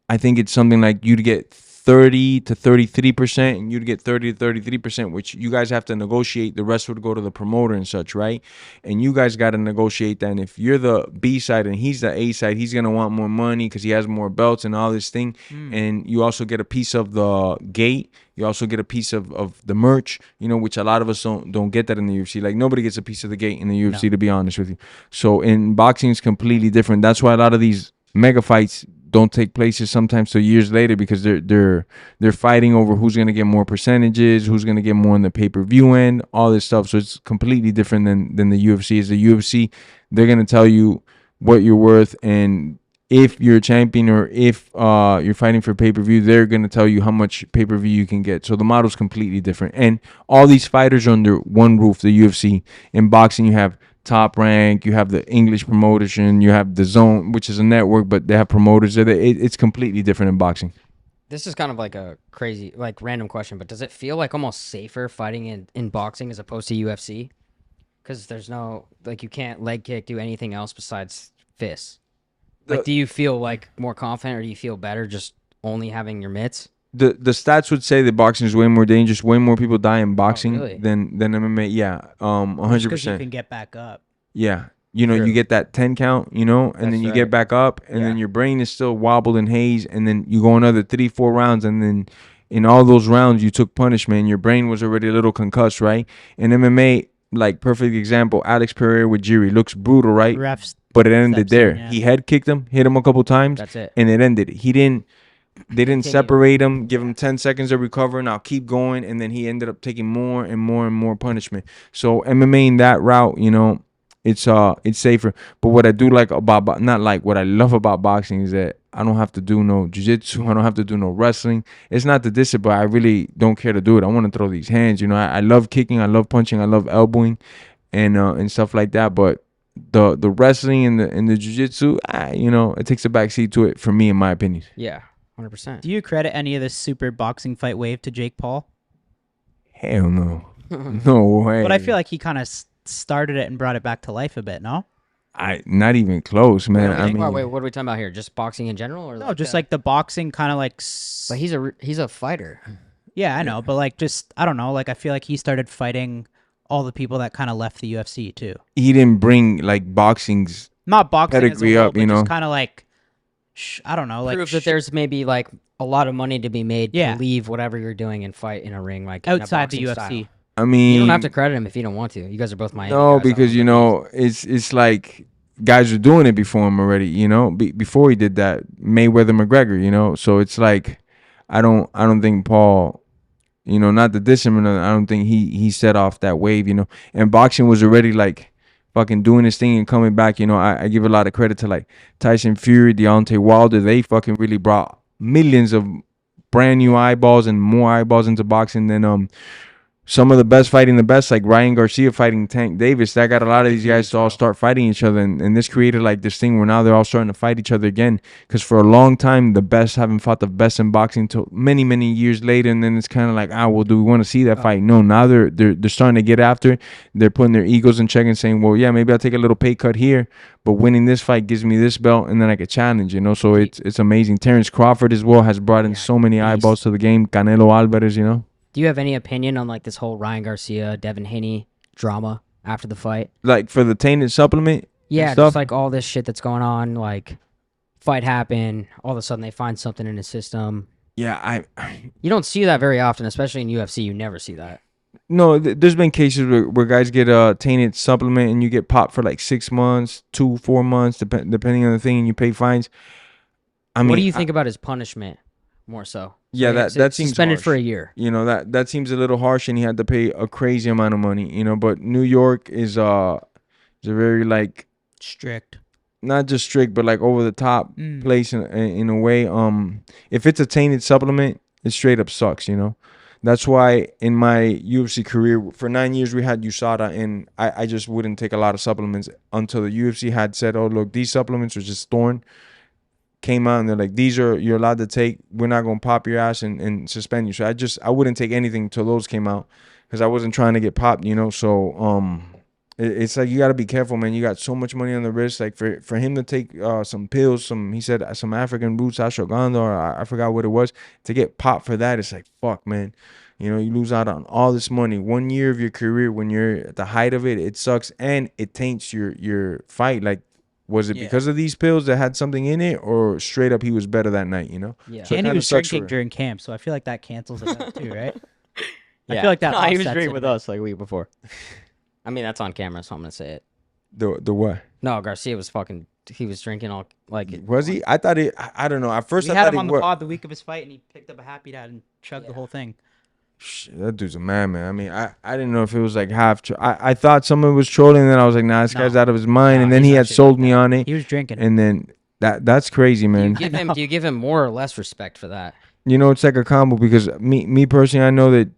I think it's something like you'd get 30 to 33%, and you'd get 30 to 33%, which you guys have to negotiate. The rest would go to the promoter and such, right? And you guys got to negotiate that. And if you're the B side and he's the A side, he's gonna want more money because he has more belts and all this thing. And you also get a piece of the gate. You also get a piece of the merch, you know, which a lot of us don't get that in the UFC. Like, nobody gets a piece of the gate in the UFC, to be honest with you. So in boxing, it's completely different. That's why a lot of these mega fights don't take places sometimes till years later, because they're fighting over who's gonna get more percentages, who's gonna get more in the pay-per-view end, all this stuff. So it's completely different than the UFC. Is the UFC, they're gonna tell you what you're worth, and if you're a champion or if you're fighting for pay-per-view, they're gonna tell you how much pay-per-view you can get. So the model's completely different, and all these fighters are under one roof. The UFC. In boxing, you have Top Rank, you have the English promotion, you have the Zone, which is a network, but they have promoters there. It's completely different in boxing. This is kind of like a crazy, like random question, but does it feel like almost safer fighting in boxing as opposed to UFC? Because there's no, like, you can't leg kick, do anything else besides fists. Like, do you feel like more confident, or do you feel better just only having your mitts? The stats would say that boxing is way more dangerous. Way more people die in boxing really? than MMA. Yeah, 100%. because you can get back up. Yeah. You know, True. you get that 10 count, you know, and That's then you right. get back up, and then Yeah. your brain is still wobbled and haze, and then you go another 3-4 rounds, and then in all those rounds you took punishment, and your brain was already a little concussed, right? In MMA, like, perfect example, Alex Pereira with Jiri looks brutal, right? Refs. But it ended steps in, there. yeah. He head kicked him, hit him a couple times, That's it. and it ended. They didn't Continue. separate him, give him 10 seconds to recover, and I'll keep going. And then he ended up taking more and more and more punishment. So MMA in that route, you know, it's safer. But what I do like about, not like, what I love about boxing is that I don't have to do no jiu-jitsu. I don't have to do no wrestling. It's not the discipline. I really don't care to do it. I want to throw these hands. You know, I love kicking. I love punching. I love elbowing and stuff like that. But the wrestling and the jiu-jitsu, you know, it takes a back seat to it for me, in my opinion. Yeah. 100%. Do you credit any of this super boxing fight wave to Jake Paul? Hell no. No way. But I feel like he kind of started it and brought it back to life a bit, no? Not even close, man. Wait, I mean, wait, what are we talking about here? Just boxing in general, or No, just like the boxing kind of like. But he's a fighter. Yeah, I know, but like just I don't know. Like I feel like he started fighting all the people that kind of left the UFC too. he didn't bring like boxing's Not boxing as a pedigree whole, up, but you know. just kind of like, I don't know, like Prove that there's maybe like a lot of money to be made Yeah. to leave whatever you're doing and fight in a ring, like in a outside the boxing UFC. style. I mean, You don't have to credit him if you don't want to. You guys are both Miami no, guys, I don't because you know it's like guys were doing it before him already. You know, before he did that, Mayweather McGregor. You know, so it's like I don't think Paul. You know, not the diss him. I don't think he set off that wave. You know, and boxing was already like fucking doing his thing and coming back. You know, I give a lot of credit to like Tyson Fury, Deontay Wilder. They fucking really brought millions of brand new eyeballs and more eyeballs into boxing than some of the best fighting the best, like Ryan Garcia fighting Tank Davis. That got a lot of these guys to all start fighting each other, and this created like this thing where now they're all starting to fight each other again. Because for a long time, the best haven't fought the best in boxing until many years later, and then it's kind of like, well, do we want to see that fight? No, now they're starting to get after it. They're putting their egos in check and saying, well, yeah, maybe I'll take a little pay cut here, but winning this fight gives me this belt, and then I could challenge, you know. So it's amazing. Terrence Crawford as well has brought in so many eyeballs to the game. Canelo Alvarez, you know. Do you have any opinion on like this whole Ryan Garcia, Devin Haney drama after the fight? Like for the tainted supplement. Yeah, stuff? just like all this shit that's going on, like fight happened, all of a sudden they find something in his system. Yeah, You don't see that very often, especially in UFC. You never see that. No, there's been cases where guys get a tainted supplement and you get popped for like 6 months, 4 months, depending on the thing, and you pay fines. I mean, what do you think about his punishment? More so. Yeah, that seems suspended harsh. for a year. You know, that seems a little harsh, and he had to pay a crazy amount of money. You know, but New York is a very like strict. Not just strict, but like over the top place in a way. If it's a tainted supplement, it straight up sucks. You know, that's why in my UFC career for 9 years we had USADA, and I just wouldn't take a lot of supplements until the UFC had said, oh look, these supplements are just thorn. Came out and they're like, you're allowed to take. We're not gonna pop your ass and suspend you. So I wouldn't take anything till those came out because I wasn't trying to get popped. You know, so it's like you got to be careful, man. You got so much money on the wrist. Like for him to take some pills, he said some African roots, ashwagandha, or I forgot what it was, to get popped for that. It's like, fuck, man. You know, you lose out on all this money. 1 year of your career when you're at the height of it, it sucks, and it taints your fight. Like, was it because of these pills that had something in it, or straight up he was better that night? You know. Yeah. So And he kinda was sucks drinking for- during camp, so I feel like that cancels it out too, right? Yeah. I feel like that. No, he was offsets drinking it with a bit. us like a week before. I mean, that's on camera, so I'm gonna say it. The what? No, Garcia was fucking. He was drinking all like. Was he? I thought it. I don't know. At first, We I had thought him he on the was. pod the week of his fight, and he picked up a Happy Dad and chugged the whole thing. Shit, that dude's a madman. I mean, I didn't know if it was like half. I thought someone was trolling, and then I was like, nah, this guy's out of his mind. No, And then he's he had actually sold like me that. on it, He was drinking. and then that's crazy, man. Do you give him more or less respect for that? You know, it's like a combo because me personally, I know that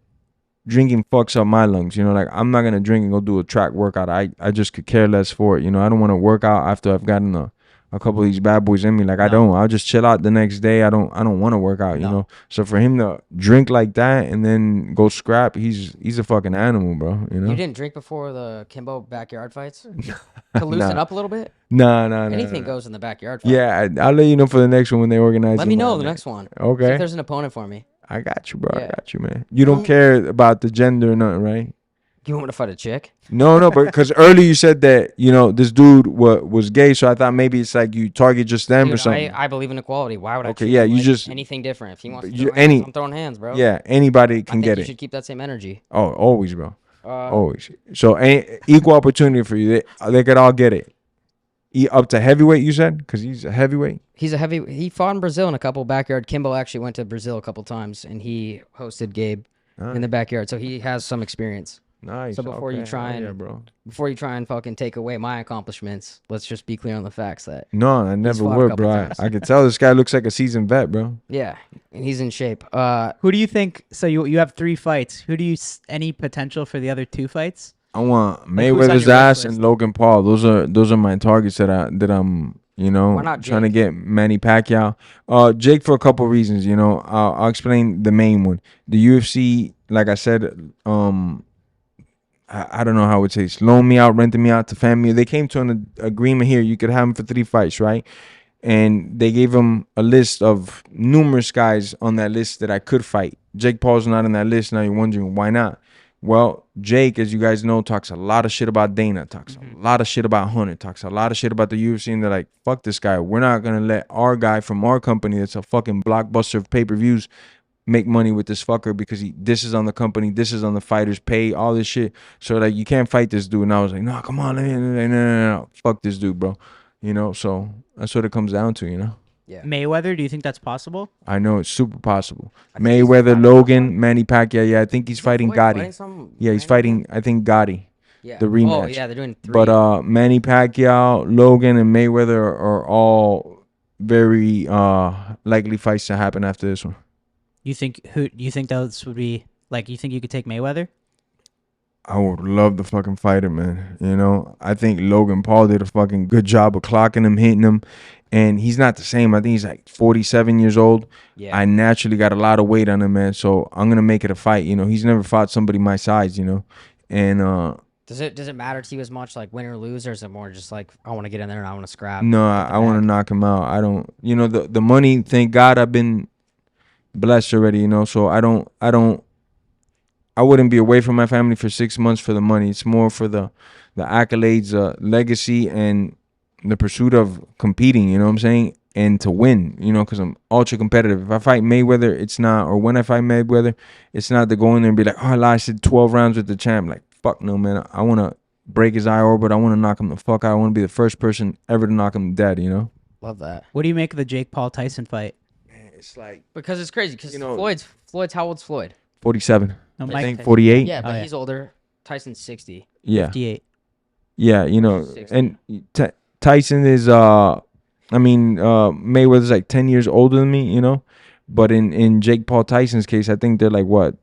drinking fucks up my lungs. You know, like I'm not gonna drink and go do a track workout. I just could care less for it. You know, I don't want to work out after I've gotten a couple of these bad boys in me. Like I don't. I'll just chill out the next day. I don't want to work out. You know. So for him to drink like that and then go scrap, he's a fucking animal, bro. You know. You didn't drink before the Kimbo backyard fights to loosen up a little bit. No. Anything goes in the backyard fight. Yeah, I'll let you know for the next one when they organize. Let me them know on the there. next one. See Okay. if there's an opponent for me. I got you, bro. I Yeah. got you, man. You don't care about the gender or nothing, right? You want me to fight a chick? No, but because earlier you said that, you know, this dude was gay, so I thought maybe it's like you target just them or Dude, something. I believe in equality. Why would I? Okay, treat yeah, him you like just- anything different. If he wants to you- throw hands, any- I'm throwing hands, bro. Yeah, anybody I can think get you it. should keep that same energy. Oh, always, bro. Uh, Always. So equal opportunity for you. They could all get it. Up to heavyweight, you said? Because he's a heavyweight? He's a heavy. He fought in Brazil in a couple backyard. Kimbo actually went to Brazil a couple times, and he hosted Gabe in the backyard, so he has some experience. Nice. So before you okay. try Hell and- yeah, bro. Before you try and fucking take away my accomplishments, let's just be clear on the facts that No, I never fought a would, couple bro. times. I could tell this guy looks like a seasoned vet, bro. yeah, and he's in shape. Who do you think? So you have 3 fights. Who do you any potential for the other 2 fights? I want who's on Mayweather's your wish ass list? and Logan Paul. Those are my targets that I'm You know, Why not trying to Jake? get Manny Pacquiao. Jake for a couple reasons. You know, I'll explain the main one. The UFC, like I said, I don't know how it says, loan me out, renting me out to family. They came to an agreement here. You could have him for 3 fights, right? And they gave him a list of numerous guys on that list that I could fight. Jake Paul's not on that list. Now you're wondering why not? Well, Jake, as you guys know, talks a lot of shit about Dana, talks a lot of shit about Hunter, talks a lot of shit about the UFC, and they're like, fuck this guy. We're not gonna let our guy from our company that's a fucking blockbuster of pay-per-views make money with this fucker because this is on the company, this is on the fighters' pay, all this shit. So like you can't fight this dude. And I was like, no, come on, no, fuck this dude, bro. You know, so that's what it comes down to, you know. Yeah. Mayweather, do you think that's possible? I know it's super possible. I think he's Mayweather, fighting Logan, someone. Manny Pacquiao. Yeah, I think he's fighting Floyd Gotti. some Yeah, he's random fighting. guy? I think Gotti. Yeah. the Oh rematch. yeah, they're doing 3. But Manny Pacquiao, Logan, and Mayweather are all very likely fights to happen after this one. You think those would be like? You think you could take Mayweather? I would love to fucking fight him, man. You know, I think Logan Paul did a fucking good job of clocking him, hitting him, and he's not the same. I think he's like 47 years old. Yeah. I naturally got a lot of weight on him, man. So I'm gonna make it a fight. You know, he's never fought somebody my size. You know, and Does it matter to you as much like win or lose, or is it more just like I want to get in there and I want to scrap? no, I want to knock him out. I don't. You know, the money. Thank God I've been blessed already. You know, so I wouldn't be away from my family for 6 months for the money. It's more for the accolades, legacy, and the pursuit of competing, you know what I'm saying? And to win, you know, because I'm ultra competitive. If I fight Mayweather, it's not, or when I fight Mayweather, it's not to go in there and be like, oh, I lasted 12 rounds with the champ. Like, fuck no, man. I want to break his eye orbit. I want to knock him the fuck out. I want to be the first person ever to knock him dead, you know? Love that. What do you make of the Jake Paul Tyson fight? Man, it's like Because it's crazy. Because You know- Floyd's how old's Floyd? 47. No, I Mike think Tyson. 48. Yeah, but Oh, yeah. he's older. Tyson's 60. Yeah. 58. Yeah, you know, 60. and Tyson is Mayweather's like 10 years older than me, you know, but in Jake Paul Tyson's case, I think they're like what,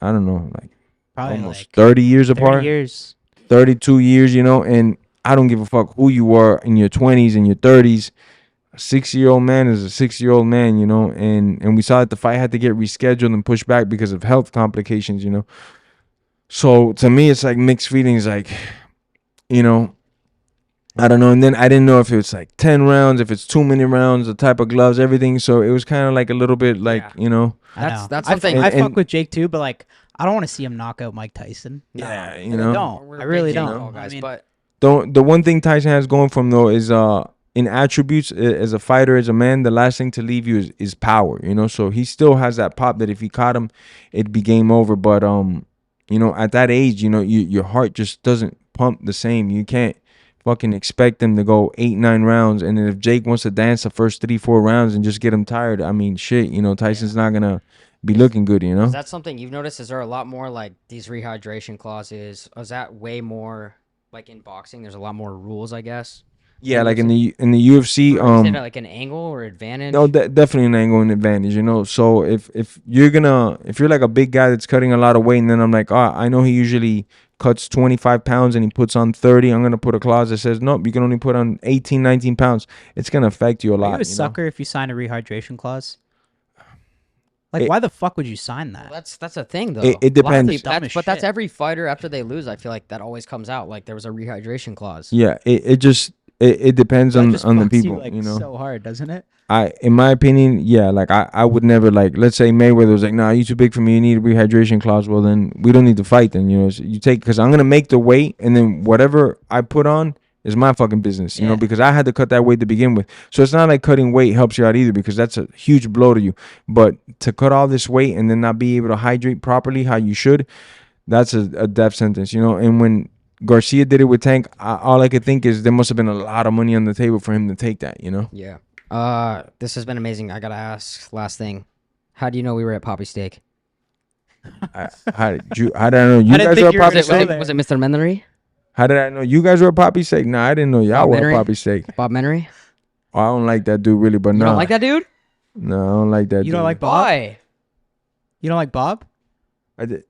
I don't know, like Probably almost like 30 years 30 apart, years. 32 years, you know, and I don't give a fuck who you are in your 20s and your 30s. A 6-year-old man is a 6-year-old man, you know, and we saw that the fight had to get rescheduled and pushed back because of health complications, you know. So to me, it's like mixed feelings, like, you know, I don't know. And then I didn't know if it was like 10 rounds, if it's 2-minute rounds, the type of gloves, everything. So it was kind of like a little bit like, Yeah. you know, That's- I know. that's I something- I And- fuck with Jake too, but like I don't want to see him knock out Mike Tyson. yeah, you I know. don't. We're I big really Jake don't. Paul guys, I mean, but The one thing Tyson has going for him though is in attributes as a fighter, as a man, the last thing to leave you is power, you know. So he still has that pop that if he caught him, it'd be game over. But you know, at that age, you know, your heart just doesn't pump the same. You can't fucking expect him to go 8-9 rounds, and then if Jake wants to dance the first 3-4 rounds and just get him tired, I mean, shit, you know, Tyson's not gonna be looking good, you know. is that something you've noticed? Is there a lot more like these rehydration clauses? Is that way more like in boxing? There's a lot more rules, I guess. Yeah, like in the UFC, Or is it like an angle or advantage? no, definitely an angle and advantage, you know. So if you're like a big guy that's cutting a lot of weight, and then I'm like, I know he usually cuts 25 pounds and he puts on 30, I'm gonna put a clause that says nope, you can only put on 18, 19 pounds. It's gonna affect you a are lot. you a you know? sucker if you sign a rehydration clause? Like, It- why the fuck would you sign that? Well, that's a thing though. It A lot of depends. people- Dumb that's, as but that's shit. every fighter after they lose. I feel like that always comes out. Like there was a rehydration clause. Yeah, it depends That on just the fucks people, like, you know. so hard, doesn't it? In my opinion, yeah, like I would never, like, let's say Mayweather was like, nah, you too big for me, you need a rehydration clause. Well, then we don't need to fight then, you know. So you take, because I'm going to make the weight, and then whatever I put on is my fucking business, you know, Yeah. because I had to cut that weight to begin with. So it's not like cutting weight helps you out either, because that's a huge blow to you. But to cut all this weight and then not be able to hydrate properly how you should, that's a death sentence, you know. And when Garcia did it with Tank, all I could think is there must have been a lot of money on the table for him to take that, you know. Yeah. This has been amazing. I gotta ask last thing. How do you know we were at Poppy Steak? How did I know you I didn't guys think were at you were Poppy gonna Steak? go there. Was it Mr. Menery? How did I know you guys were at Poppy Steak? Nah, I didn't know y'all Bob were at Menery? Poppy Steak. Bob Menery? Oh, I don't like that dude really, but You no. don't like that dude? No, I don't like that dude. You don't like Bob? Why? You don't like Bob?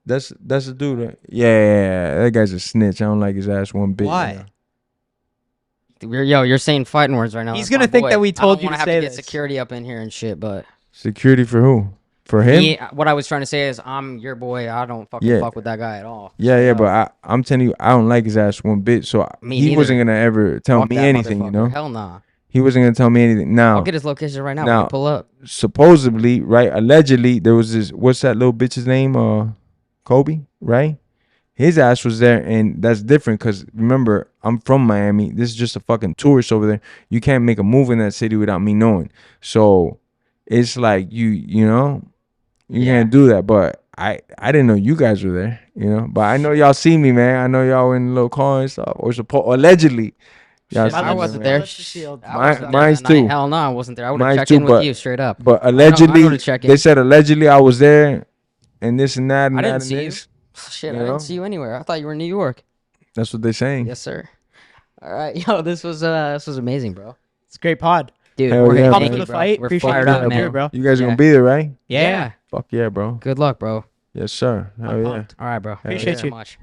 That's the dude. Right? Yeah, that guy's a snitch. I don't like his ass one bit. Why? You know? You're saying fighting words right now. He's That's my gonna think boy. that we told you I don't to wanna say have to this. get security up in here and shit, but Security for who? For him? what I was trying to say is I'm your boy. I don't fucking Yeah. fuck with that guy at all. Yeah, Straight yeah, up. but I'm telling you, I don't like his ass one bit. So Me he wasn't neither. gonna ever tell Fuck me that anything, you motherfucker. know. Hell nah. He wasn't gonna tell me anything. Now, I'll get his location right now. We now- can pull up. supposedly, right? Allegedly, there was this. What's that little bitch's name? Kobe, right? His ass was there, and that's different because remember, I'm from Miami. This is just a fucking tourist over there. You can't make a move in that city without me knowing. So it's like you know, you Yeah. can't do that. But I didn't know you guys were there, you know. But I know y'all see me, man. I know y'all were in the little car and stuff, or allegedly. Y'all Shit, see I me, wasn't man. there. Lips are sealed. I wasn't there Mine's that night. too. Hell no, I wasn't there. I would have Mine's checked too, in with you straight up. But I allegedly, know to check in. they said allegedly I was there, and this and that and I that didn't and see you. this. Shit, You I know? didn't see you anywhere. I thought you were in New York. That's what they're saying. Yes, sir. All right, yo, this was amazing, bro. It's a great pod. Dude, Hell Jorge, yeah, thank man. For you, the bro. fight. We're Appreciate fired you up, being man. here, bro. You guys Yeah. gonna be there, right? Yeah. Fuck yeah, bro. Good luck, bro. Yes, sir. Hell I'm yeah. pumped. All right, bro. Appreciate Thank you. so much.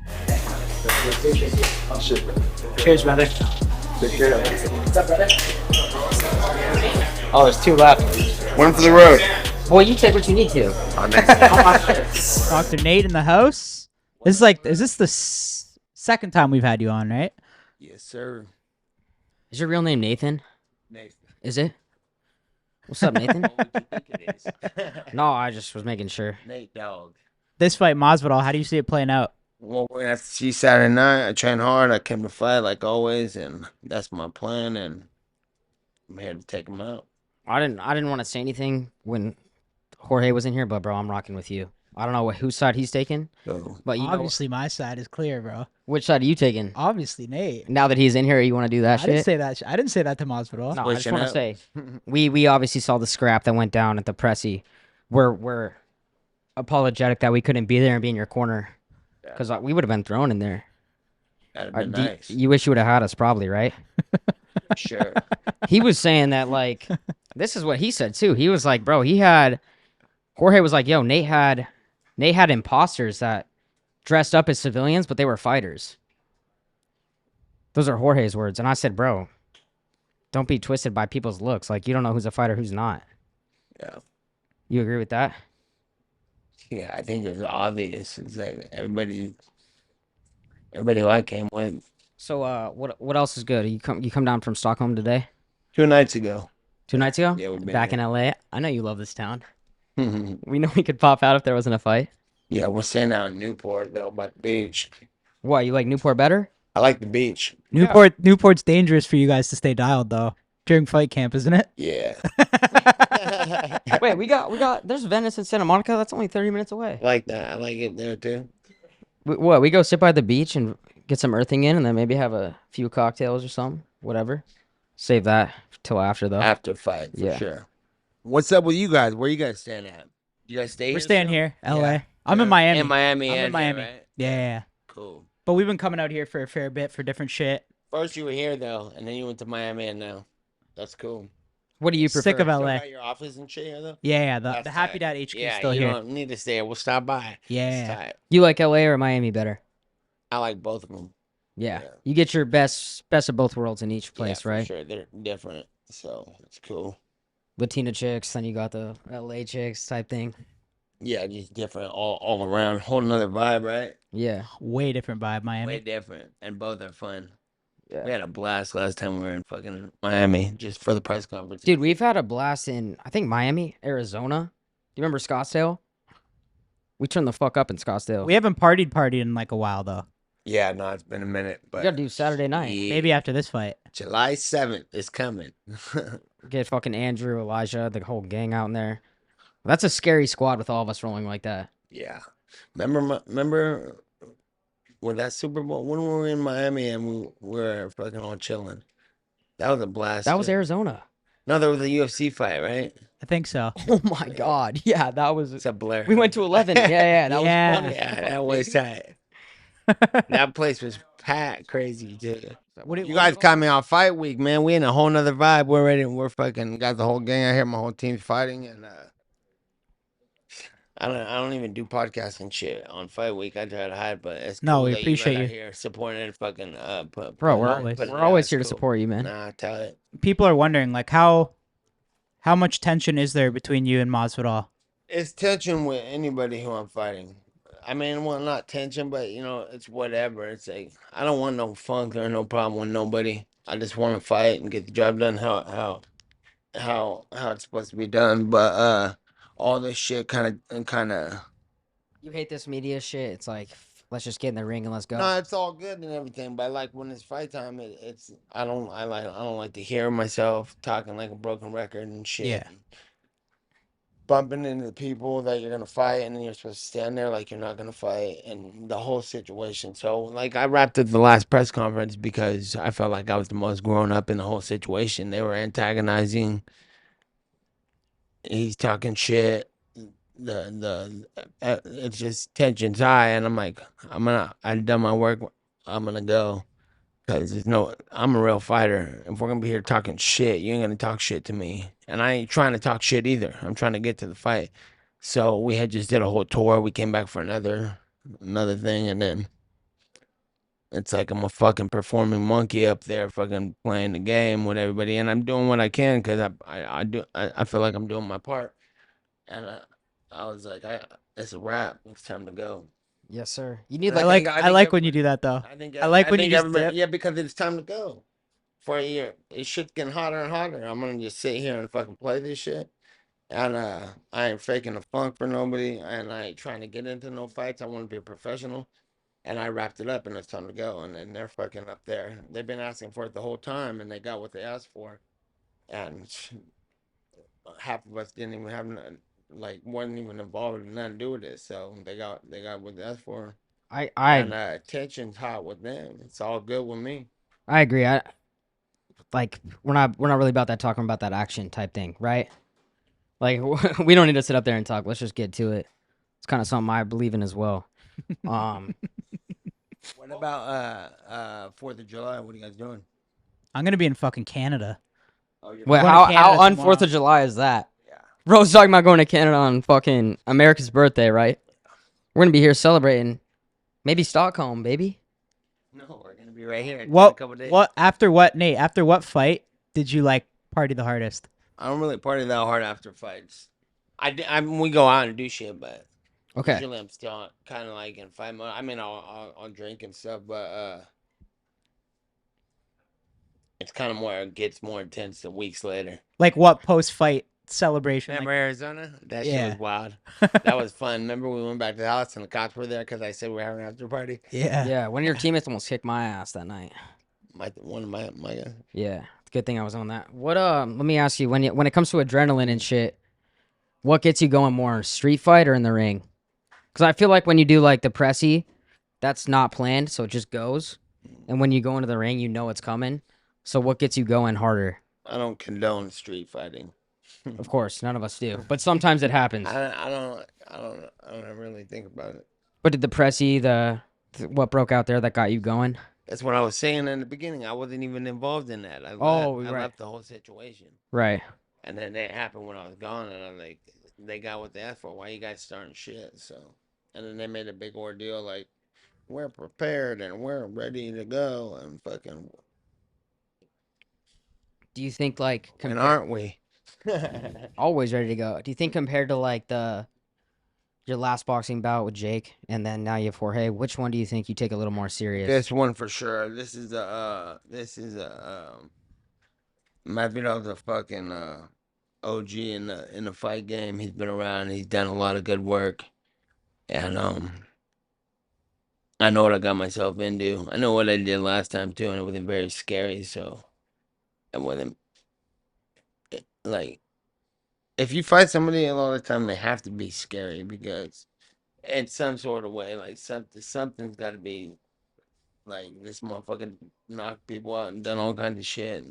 Cheers, brother. Oh, there's 2 left. One for the road. Boy, you take what you need to. Dr. Nate in the house. Is this the second time we've had you on, right? Yes, sir. Is your real name Nathan? Nathan. Is it? What's up, Nathan? What would you think it is? No, I just was making sure. Nate Dog. This fight, Masvidal, how do you see it playing out? Well, we're gonna have to see Saturday night. I train hard. I came to fight like always, and that's my plan. And I'm here to take him out. I didn't want to say anything when Jorge was in here, but bro, I'm rocking with you. I don't know whose side he's taking, So but you know Obviously, my side is clear, bro. which side are you taking? Obviously, Nate. Now that he's in here, you want to do that I didn't shit? say that. I didn't say that to Masvidal. No, I just Switching want to up. say we obviously saw the scrap that went down at the Pressy. We're apologetic that we couldn't be there and be in your corner because we would have been thrown in there. that'd been nice. You wish you would have had us, probably, right? Sure. He was saying that like this is what he said too. He was like, bro, Jorge was like, yo, Nate had imposters that dressed up as civilians, but they were fighters. Those are Jorge's words, and I said, bro, don't be twisted by people's looks. Like you don't know who's a fighter, who's not. Yeah. You agree with that? Yeah, I think it's obvious. It's like everybody who I came with So what else is good? You come down from Stockholm today? 2 nights ago. 2 nights ago? Yeah, we've been Back here. in LA. I know you love this town. Yeah, We know we could pop out if there wasn't a fight. we're staying out in Newport though, by the beach. What, you like Newport better? I like the beach. Newport's dangerous for you guys to stay dialed though during fight camp, isn't it? Yeah. Wait, we got there's Venice and Santa Monica. That's only 30 minutes away. I like that. I like it there too. We go sit by the beach and get some earthing in, and then maybe have a few cocktails or something, whatever. Save that till after though. After fight, for Yeah. sure. What's up with you guys? Where you guys staying at? You guys stay We're here staying still? here, LA. Yeah. I'm in Miami. In Miami. I'm in and Miami. Here, right? Yeah. Cool. But we've been coming out here for a fair bit for different shit. First you were here though, and then you went to Miami, and now that's cool. What do you prefer? Sick of Still LA. got your office and shit here though. Yeah, the That's Happy tight. Dad HQ Yeah, is still you here. don't need to stay. We'll stop by. It's Yeah. tight. You like LA or Miami better? I like both of them. Yeah. Yeah. You get your best of both worlds in each place, For right? Sure, they're different, so it's cool. Latina chicks, then you got the LA chicks type thing. Yeah, just different all around. Whole nother vibe, right? Yeah. Way different vibe, Miami. Way different, and both are fun. Yeah. We had a blast last time we were in fucking Miami, just for the press conference. Dude, we've had a blast in I think Miami, Arizona. Do you remember Scottsdale? We turned the fuck up in Scottsdale. We haven't partied in like a while though. Yeah, no, it's been a minute, We but gotta do Saturday night. yeah, Maybe after this fight. July 7th is coming. Get fucking Andrew, Elijah, the whole gang out in there. That's a scary squad with all of us rolling like that. Yeah, remember when that Super Bowl when we were in Miami and we were fucking all chilling. That was a blast. That was too. Arizona. No, there was a UFC fight, right? I think so. Oh my god. Yeah, that was It's a blur. we went to 11. Yeah, that Yeah. was funny. Yeah, that was tight. That place was packed, crazy, dude. You guys caught me on fight week, man. We in a whole nother vibe. We're ready. We're fucking got the whole gang out here. My whole team's fighting, and I don't even do podcasting shit on fight week. I try to hide, but it's No, cool we that you guys appreciate are you. here supporting and fucking Bro, Always. put it we're out. always It's here to cool. support you, man. Nah, tell it. People are wondering like how much tension is there between you and Masvidal? It's tension with anybody who I'm fighting. I mean, well, not tension, but you know, it's whatever. It's like I don't want no funk or no problem with nobody. I just want to fight and get the job done how it's supposed to be done. But all this shit kind of. You hate this media shit. It's like, let's just get in the ring and let's go. No, it's all good and everything, but like when it's fight time, it's I don't like to hear myself talking like a broken record and shit. Yeah. Bumping into people that you're gonna fight, and then you're supposed to stand there like you're not gonna fight, and the whole situation. So, like, I wrapped up the last press conference because I felt like I was the most grown up in the whole situation. They were antagonizing. He's talking shit. It's just tension's high, and I'm like, I've done my work. I'm gonna go. Cause there's no, I'm a real fighter. If we're gonna be here talking shit, you ain't gonna talk shit to me, and I ain't trying to talk shit either. I'm trying to get to the fight. So we had just did a whole tour. We came back for another thing, and then it's like I'm a fucking performing monkey up there, fucking playing the game with everybody, and I'm doing what I can because I feel like I'm doing my part, and I was like, it's a wrap. It's time to go. Yes, sir. You need I like, like I like when you do that though. I like when you just dip. Yeah, because it's time to go for a year. It's shit's getting hotter and hotter. I'm gonna just sit here and fucking play this shit. And I ain't faking the funk for nobody, and I ain't trying to get into no fights. I want to be a professional, and I wrapped it up, and it's time to go. And then they're fucking up there. They've been asking for it the whole time, and they got what they asked for. And half of us didn't even have like wasn't even involved in nothing to do with it. So they got what they asked for. I And tension's hot with them. It's all good with me. I agree. I like we're not really about that talking about that action type thing, right? Like we don't need to sit up there and talk. Let's just get to it. It's kind of something I believe in as well. What about 4th of July? What are you guys doing? I'm gonna be in fucking Canada. Oh, you're Wait, going to how Canada on tomorrow. 4th of July is that? Yeah. Bro's talking about going to Canada on fucking America's birthday, right? We're gonna be here celebrating. Maybe Stockholm, baby. No, we're gonna be right here in a What couple days. what after what Nate? After what fight did you like party the hardest? I don't really party that hard after fights. We go out and do shit, but Okay. usually I'm still kind of like in fight mode. I mean, I'll drink and stuff, but it's kind of more, it gets more intense the weeks later. Like what post fight celebration? Remember Like, Arizona? That shit Yeah. was wild. That was fun. Remember we went back to the house and the cops were there because I said we were having an after party. yeah. Yeah, one of your teammates almost kicked my ass that night. One of my guys. Yeah, it's a good thing I was on that. What let me ask you, when it comes to adrenaline and shit, what gets you going more, street fight or in the ring? Because I feel like when you do like the pressy, that's not planned, so it just goes. And when you go into the ring, you know it's coming. So what gets you going harder? I don't condone street fighting. Of course, none of us do, but sometimes it happens. I don't really think about it. But did the pressy, what broke out there that got you going? That's what I was saying in the beginning. I wasn't even involved in that. I right. left the whole situation. Right. And then it happened when I was gone, and I'm like, they got what they asked for. Why you guys starting shit? So, and then they made a big ordeal like, we're prepared and we're ready to go, and fucking, Do you think like and aren't we? always ready to go? Do you think compared to like your last boxing bout with Jake and then now you have Jorge, which one do you think you take a little more serious? This one for sure. Masvidal's a fucking OG in the fight game. He's been around. He's done a lot of good work, and I know what I got myself into. I know what I did last time too, and it wasn't very scary. So, it wasn't like if you fight somebody a lot of the time, they have to be scary because in some sort of way, like something's got to be like this motherfucker knocked people out and done all kinds of shit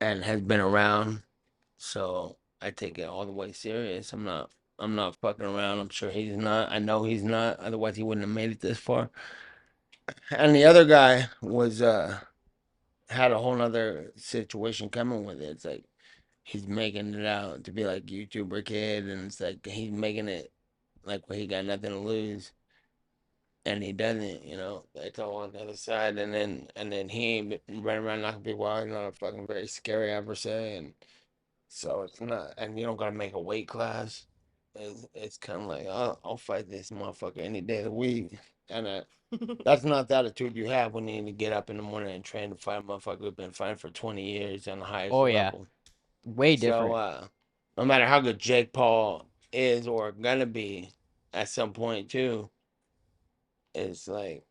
and has been around. So I take it all the way serious. I'm not fucking around. I'm sure he's not. I know he's not. Otherwise he wouldn't have made it this far. And the other guy was had a whole nother situation coming with it. It's like he's making it out to be like YouTuber kid, and it's like he's making it like where he got nothing to lose, and he doesn't. It's all on the other side, and then he ain't running around knocking people out. He's not a fucking very scary adversary, and so it's not. And you don't gotta make a weight class. It's kind of like I'll fight this motherfucker any day of the week, and that's not the attitude you have when you need to get up in the morning and train to fight a motherfucker who's been fighting for 20 years on the highest Oh yeah, level. way So, different. no matter how good Jake Paul is or gonna be at some point too, it's like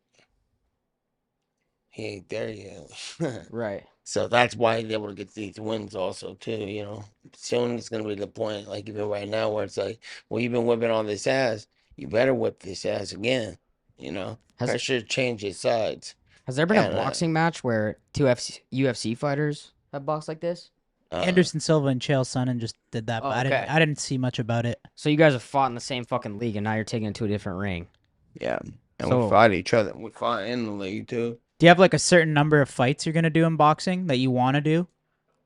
he ain't there yet. Right. So that's why he's able to get these wins also too. Soon it's gonna be the point, like even right now, where it's like, well, you've been whipping all this ass, you better whip this ass again. Has Pressure changes sides. has there been a And boxing match where two UFC fighters have boxed like this? Anderson Silva and Chael Sonnen just did that, Oh, but okay. I didn't see much about it. So you guys have fought in the same fucking league, and now you're taking it to a different ring. Yeah, and So- we fought each other. We fought in the league too. Do you have like a certain number of fights you're gonna do in boxing that you want to do?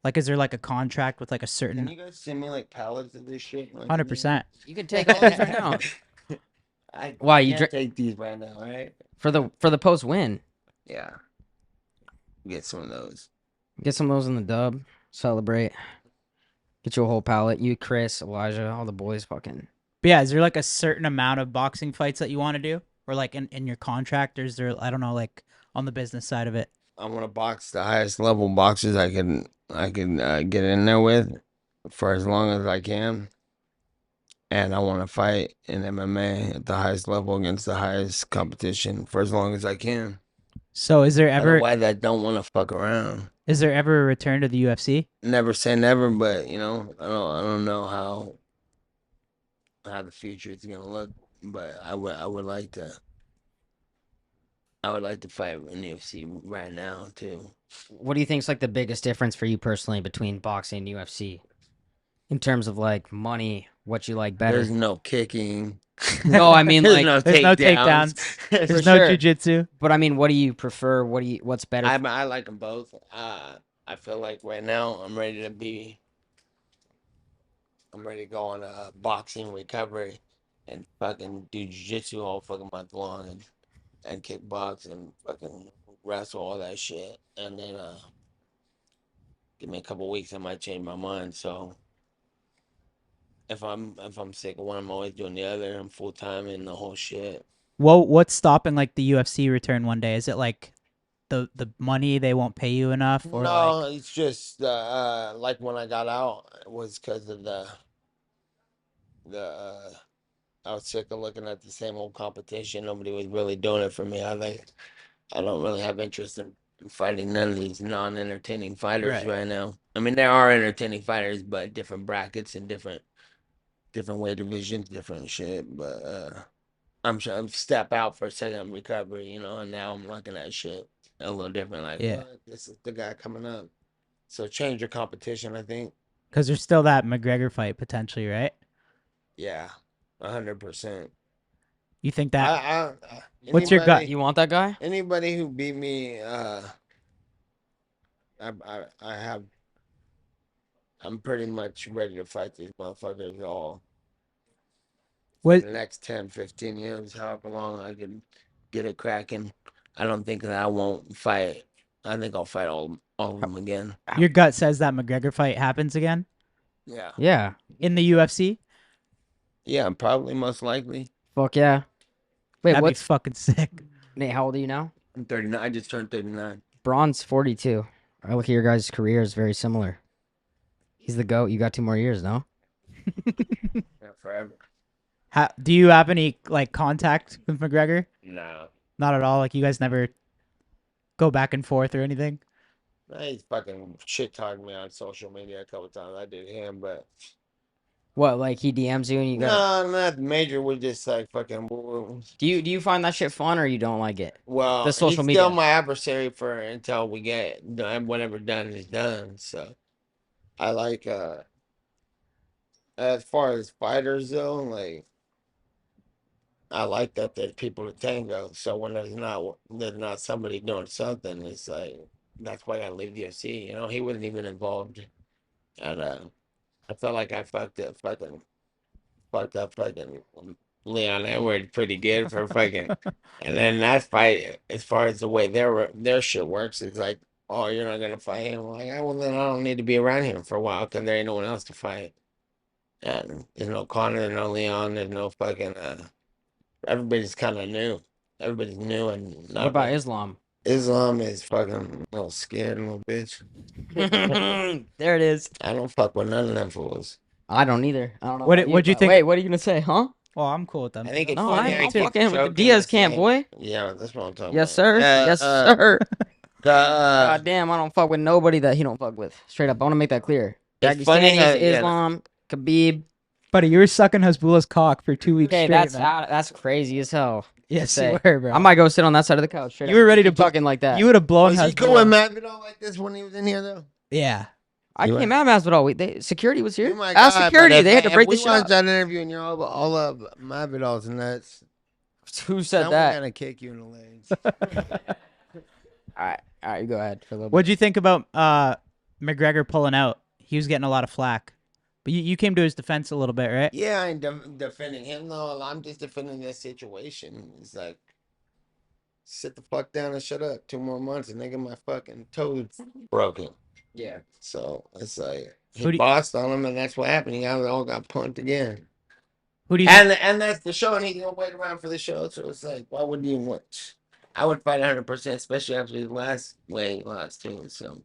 Like, is there like a contract with like a Can certain you guys send me like pallets of this shit? 100%? You can take all these right now I Why, you can't dri- take these right now, right? for the post win. Yeah. Get some of those. Get some of those in the dub. Celebrate. Get you a whole pallet. You, Chris, Elijah, all the boys. Fucking. But yeah, is there like a certain amount of boxing fights that you want to do, or like in your contract, or is there, I don't know, like on the business side of it? I want to box the highest level boxers I can get in there with for as long as I can. And I want to fight in MMA at the highest level against the highest competition for as long as I can. So is there ever Otherwise, I don't want to fuck around. is there ever a return to the UFC? Never say never, but I don't know how the future is gonna look. But I would like to fight in the UFC right now too. What do you think is like the biggest difference for you personally between boxing and UFC? In terms of like money, what you like better? There's no kicking. No, I mean There's like. no There's no takedowns. takedowns. There's For no sure. jujitsu. But I mean, what do you prefer? What's better? I like them both. I feel like right now I'm ready to go on a boxing recovery and fucking do jiu-jitsu all fucking month long and kickbox and fucking wrestle all that shit. And then give me a couple weeks, I might change my mind. So if I'm sick of one, I'm always doing the other. I'm full time in the whole shit. What's stopping like the UFC return one day? Is it like the money, they won't pay you enough, or No, like it's just like when I got out, it was because of the I was sick of looking at the same old competition. Nobody was really doing it for me. I don't really have interest in fighting none of these non-entertaining fighters Right. right now. I mean, there are entertaining fighters, but different brackets and different weight divisions, different shit. But I'm step out for a second recovery, and now I'm looking at shit a little different. Like, Yeah. what? This is the guy coming up. So change your competition, I think. because there's still that McGregor fight potentially, right? Yeah, 100%. You think that? What's your gut? You want that guy? Anybody who beat me, I'm pretty much ready to fight these motherfuckers all for What the next 10, 15 years, however long I can get it cracking. I don't think that I won't fight. I think I'll fight all of them again. your gut says that McGregor fight happens again Yeah. Yeah. in the UFC? Yeah, probably most likely. Fuck yeah. Wait, That'd be what's fucking sick. Nate? How old are you now? I'm 39. I just turned 39. Braun's 42. I look at your guys' careers very similar. He's the GOAT. You got 2 more years, no? Yeah, forever. Do you have any like contact with McGregor? No. Not at all. Like you guys never go back and forth or anything? He's fucking shit talking me on social media a couple times. I did him, but What, like he DMs you and you got? no, not major. We just like fucking. Do you find that shit fun or you don't like it? Well, The social he's media. still my adversary for until we get done. Whatever done is done. So, I like as far as fighters though, like I like that there's people to tango. So when there's not somebody doing something, it's like that's why I gotta leave the UFC. He wasn't even involved at I felt like I fucked up fucking Leon Edwards pretty good for fucking. And then that fight, as far as the way their shit works, is like, oh, you're not gonna fight him. Like, well, then I don't need to be around him for a while because there ain't no one else to fight. And there's no Connor, there's no Leon, there's no fucking. Everybody's kind of new. Everybody's new and What not. about Really. Islam? Islam is fucking little scared little bitch. There it is. I don't fuck with none of them fools. I don't either. I don't know. What about what'd you but think- Wait, what are you gonna say, huh? Well, I'm cool with them. I think it's No, funny. I how ain't he keeps fucking with the choking Diaz the camp, same- boy. Yeah, that's what I'm talking Yes, about. sir. Yes, sir. The God damn, I don't fuck with nobody that he don't fuck with. Straight up, I want to make that clear. It's funny Dagestanis, how- yeah. Islam, Khabib. Buddy, you were sucking Hasbullah's cock for 2 weeks Okay, straight, that's man. that's crazy as hell. Yes, say. you were, bro. I might go sit on that side of the couch. Straight You up. were ready to Keep talking like that. You would have blown Was he Hasbullah. cool with Masvidal like this when he was in here though? Yeah. I You came at Masvidal. Security was here. Oh my Ask God, security. but They had to if break we the shit watched up. that interview and you're all of Masvidal's nuts. Who said Someone that? gonna kick you in the legs. All right, you go ahead for a little bit. What'd you think about McGregor pulling out? He was getting a lot of flack. But you came to his defense a little bit, right? Yeah, I ain't defending him though. I'm just defending this situation. It's like, sit the fuck down and shut up. 2 more months and nigga, my fucking toes broken. Yeah. So it's like he Who do you- bossed on him, and that's what happened. He all got punked again. Who do you think? And that's the show, and he's gonna wait around for the show. So it's like, why would you want? I would fight 100%, especially after his last way he lost too. So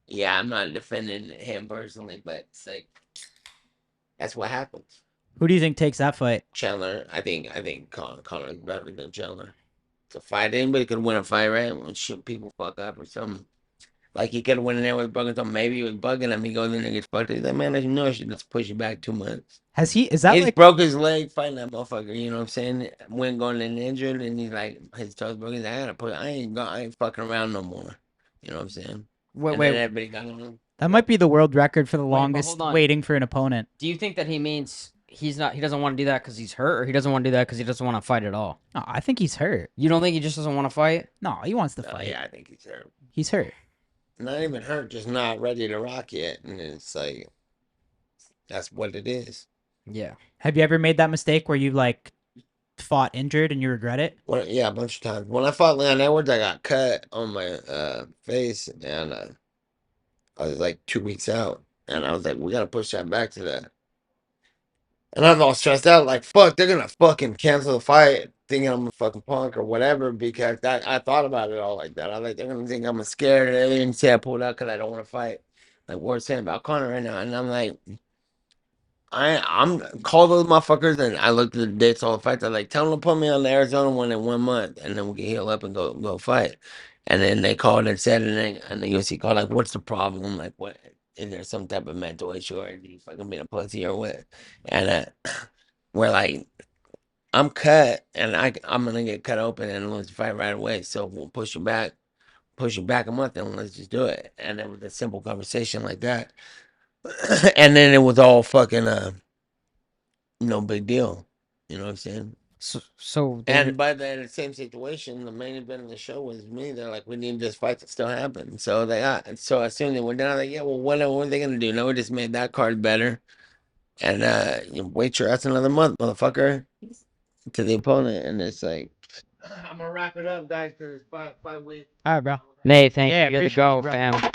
yeah, I'm not defending him personally, but it's like that's what happens. Who do you think takes that fight? Chandler, I think Connor's better than Chandler. It's a fight. Anybody could win a fight, right? When shit people fuck up or something. Like he could have went in there with bugging something. Maybe he was bugging him. He goes in there and gets fucked. He's like, man, as you know, I should just push you back 2 months. Is that He like broke his leg fighting that motherfucker. You know what I'm saying? Went going in injured, and he's like, his toes broke. He's like, I ain't fucking around no more. You know what I'm saying? Wait, And then wait. everybody got on him. that might be the world record for the but longest hold on. waiting for an opponent? Do you think that he means he doesn't want to do that because he's hurt, or he doesn't want to do that because he doesn't want to fight at all? No, I think he's hurt. You don't think he just doesn't want to fight? No, he wants to Oh, fight. yeah, I think he's hurt. He's hurt. Not even hurt, just not ready to rock yet. And it's like, that's what it is. Yeah. Have you ever made that mistake where you like fought injured and you regret it? Well, yeah, a bunch of times. When I fought Leon Edwards, I got cut on my face, and I was like 2 weeks out, and I was like, we gotta push that back to that. And I'm all stressed out, like, fuck, they're gonna fucking cancel the fight, thinking I'm a fucking punk or whatever, because I thought about it all like that. I was like, they're gonna think I'm scared, and they didn't say I pulled out because I don't want to fight. Like we're saying about Connor right now, and I'm like, I'm call those motherfuckers, and I looked at the dates, all the fights. I'm like, tell them to put me on the Arizona one in 1 month, and then we can heal up and go fight. And then they called and said, and the UFC called, like, what's the problem? Like, what is there some type of mental issue, or do you fucking being a pussy or what? And we're like, I'm cut, and I'm gonna get cut open and lose the fight right away. So we'll push you back a month, and let's just do it. And it was a simple conversation like that. And then it was all fucking no big deal. You know what I'm saying? So And by the same situation, the main event of the show was me. They're like, we need this fight to still happen. So so as soon as they went down, like, yeah, well, what are they gonna do? No, we just made that card better. And you wait your ass another month, motherfucker, to the opponent. And it's like, I'm gonna wrap it up, guys, because it's 5 weeks. All right, bro. Nate, thank Yeah, you. You got to appreciate go, you, bro. fam.